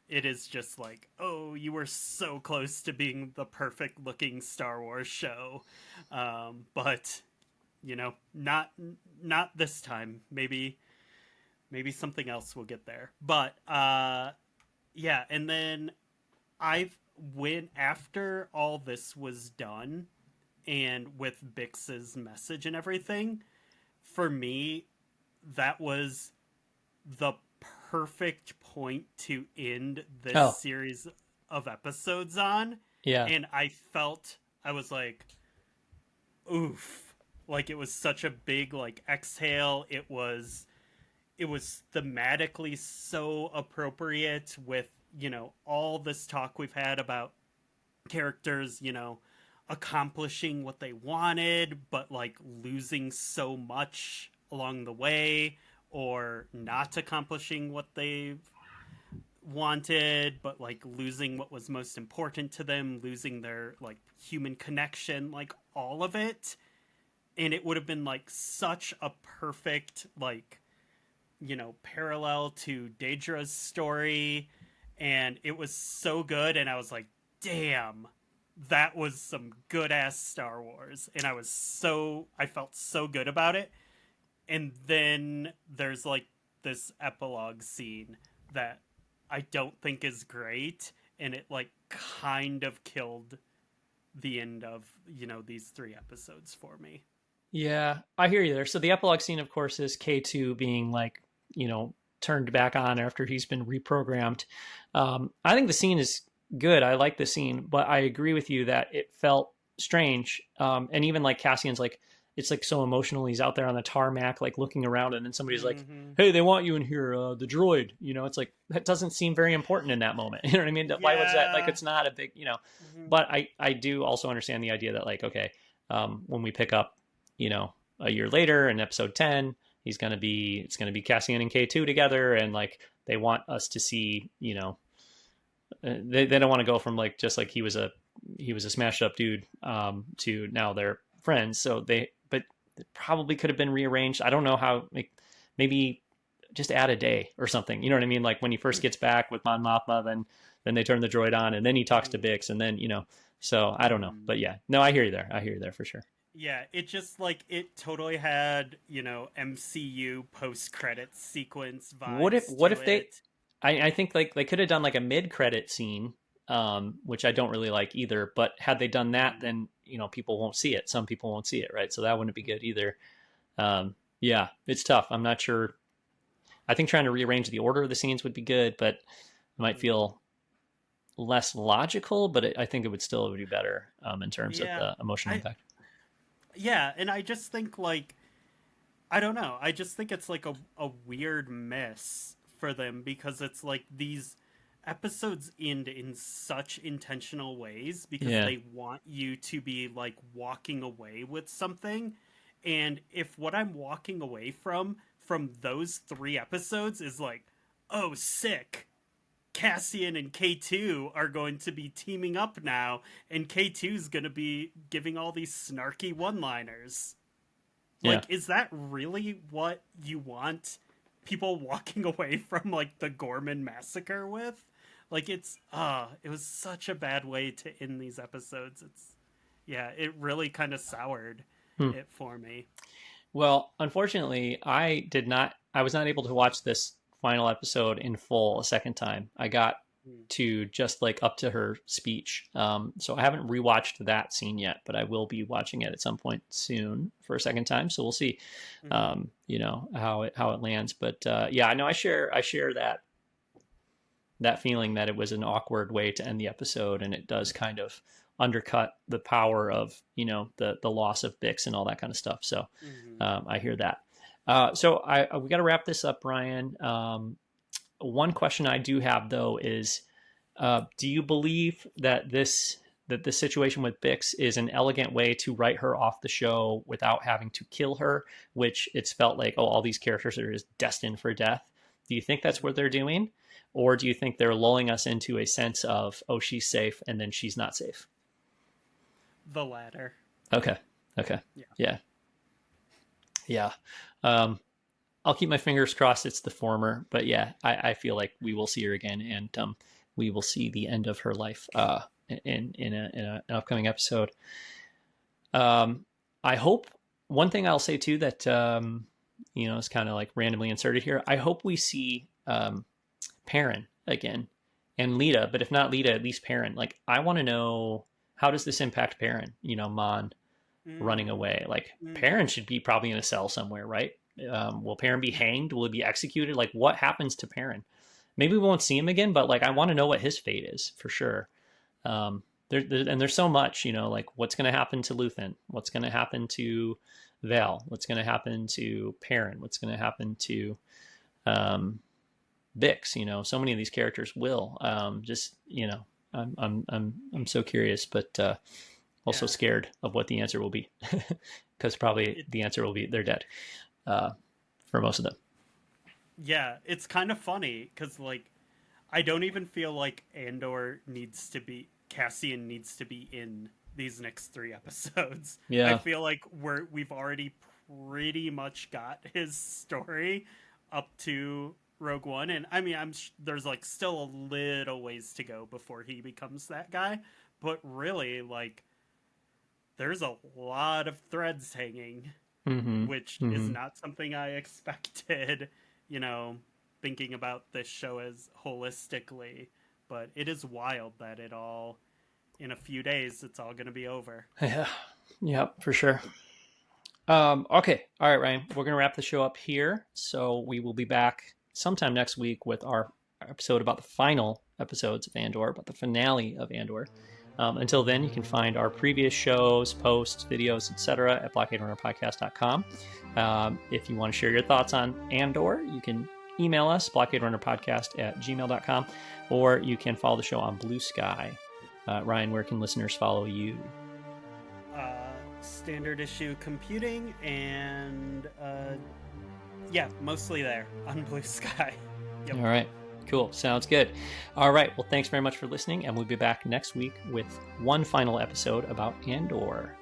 It is just like, oh, you were so close to being the perfect looking Star Wars show, but not this time. Maybe something else will get there. But yeah, and then I've when after all this was done, and with Bix's message and everything, for me, that was the perfect point to end this Oh, series of episodes on. yeah. And I was like, oof. Like it was such a big like exhale. It was thematically so appropriate with, all this talk we've had about characters, accomplishing what they wanted, but like losing so much along the way, or not accomplishing what they wanted, but like losing what was most important to them, losing their like human connection, like all of it. And it would have been like such a perfect, like, parallel to Daedra's story. And it was so good. And I was like, damn, that was some good ass Star Wars. And I felt so good about it. And then there's like this epilogue scene that I don't think is great. And it like kind of killed the end of, these 3 episodes for me. Yeah, I hear you there. So the epilogue scene, of course, is K2 being like, turned back on after he's been reprogrammed. I think the scene is good. I like the scene, but I agree with you that it felt strange. And even like Cassian's like, it's like so emotional. He's out there on the tarmac, like looking around, and then somebody's like, Mm-hmm. "Hey, they want you in here, the droid." It's like that doesn't seem very important in that moment. You know what I mean? Why was that? Like, Yeah. it's not a big. Mm-hmm. But I do also understand the idea that like, okay, when we pick up, a year later in episode 10, it's gonna be Cassian and K2 together, and like they want us to see, they don't want to go from like just like he was a smashed up dude, to now they're friends. So but it probably could have been rearranged. I don't know how. Like, maybe just add a day or something. You know what I mean? Like when he first gets back with Mon Mothma, then they turn the droid on, and then he talks to Bix, and then. So I don't know, Mm-hmm. but yeah, no, I hear you there. I hear you there for sure. Yeah, it just like it totally had, MCU post credits sequence What if vibes what to if they? it. I think like they could have done like a mid credit scene, which I don't really like either. But had they done that, Mm-hmm. then people won't see it. Some people won't see it, right? So that wouldn't be good either. Yeah, it's tough. I'm not sure. I think trying to rearrange the order of the scenes would be good, but it might Mm-hmm. feel less logical. But I think it would still be better, in terms of Yeah. the emotional I impact. yeah, and I just think like I don't know. I just think it's like a weird mess for them because it's like these episodes end in such intentional ways because Yeah, they want you to be like walking away with something. And if what I'm walking away from those 3 episodes is like, oh, sick. Cassian and K2 are going to be teaming up now, and K2 is going to be giving all these snarky one liners. yeah. Like, is that really what you want people walking away from like the Ghorman massacre with? Like it was such a bad way to end these episodes. Yeah, it really kind of soured Hmm. it for me. Well, unfortunately, I was not able to watch this final episode in full a second time. I got Mm-hmm. to just like up to her speech. So I haven't rewatched that scene yet, but I will be watching it at some point soon for a second time. So we'll see, Mm-hmm. how it lands. But yeah, I know I share that feeling that it was an awkward way to end the episode, and it does kind of undercut the power of the loss of Bix and all that kind of stuff. So Mm-hmm. I hear that. So we got to wrap this up, Brian. One question I do have though is, do you believe that the situation with Bix is an elegant way to write her off the show without having to kill her, which it's felt like, oh, all these characters are just destined for death? Do you think that's what they're doing? Or do you think they're lulling us into a sense of, oh, she's safe and then she's not safe? The latter. Okay. Okay. Yeah. Yeah. Yeah. Um, I'll keep my fingers crossed it's the former, but yeah, I feel like we will see her again, and we will see the end of her life, an upcoming episode. I hope, one thing I'll say too that is kind of like randomly inserted here. I hope we see Perrin again and Lita, but if not Lita, at least Perrin. Like, I want to know, how does this impact Perrin? Mon running Mm, away. Like, mm. Perrin should be probably in a cell somewhere, right? Will Perrin be hanged? Will he be executed? Like, what happens to Perrin? Maybe we won't see him again, but like, I want to know what his fate is for sure. And there's so much, like what's going to happen to Luthen, what's going to happen to Val, what's going to happen to Perrin, what's going to happen to um, Bix. So many of these characters will just I'm so curious, but also Yeah. scared of what the answer will be, because probably It, the answer will be they're dead uh, for most of them. yeah, it's kind of funny because like I don't even feel like Andor needs to be Cassian needs to be in these next 3 episodes. I Yeah. feel like we've already pretty much got his story up to Rogue One, and I mean, there's like still a little ways to go before he becomes that guy, but really, like, there's a lot of threads hanging, Mm-hmm. which is Mm-hmm. not something I expected. You know, thinking about this show as holistically, but it is wild that it all in a few days it's all going to be over. Yeah. Yeah, for sure. Okay. All right, Ryan. We're going to wrap the show up here. So we will be back sometime next week with our episode about the final episodes of Andor, about the finale of Andor. Until then, you can find our previous shows, posts, videos, etc. at blockaderunnerpodcast.com. If you want to share your thoughts on Andor, you can email us, blockaderunnerpodcast@gmail.com, or you can follow the show on Blue Sky. Ryan, where can listeners follow you? Standard issue computing and yeah, mostly there on Blue Sky. Yep. All right. Cool. Sounds good. All right. Well, thanks very much for listening, and we'll be back next week with one final episode about Andor.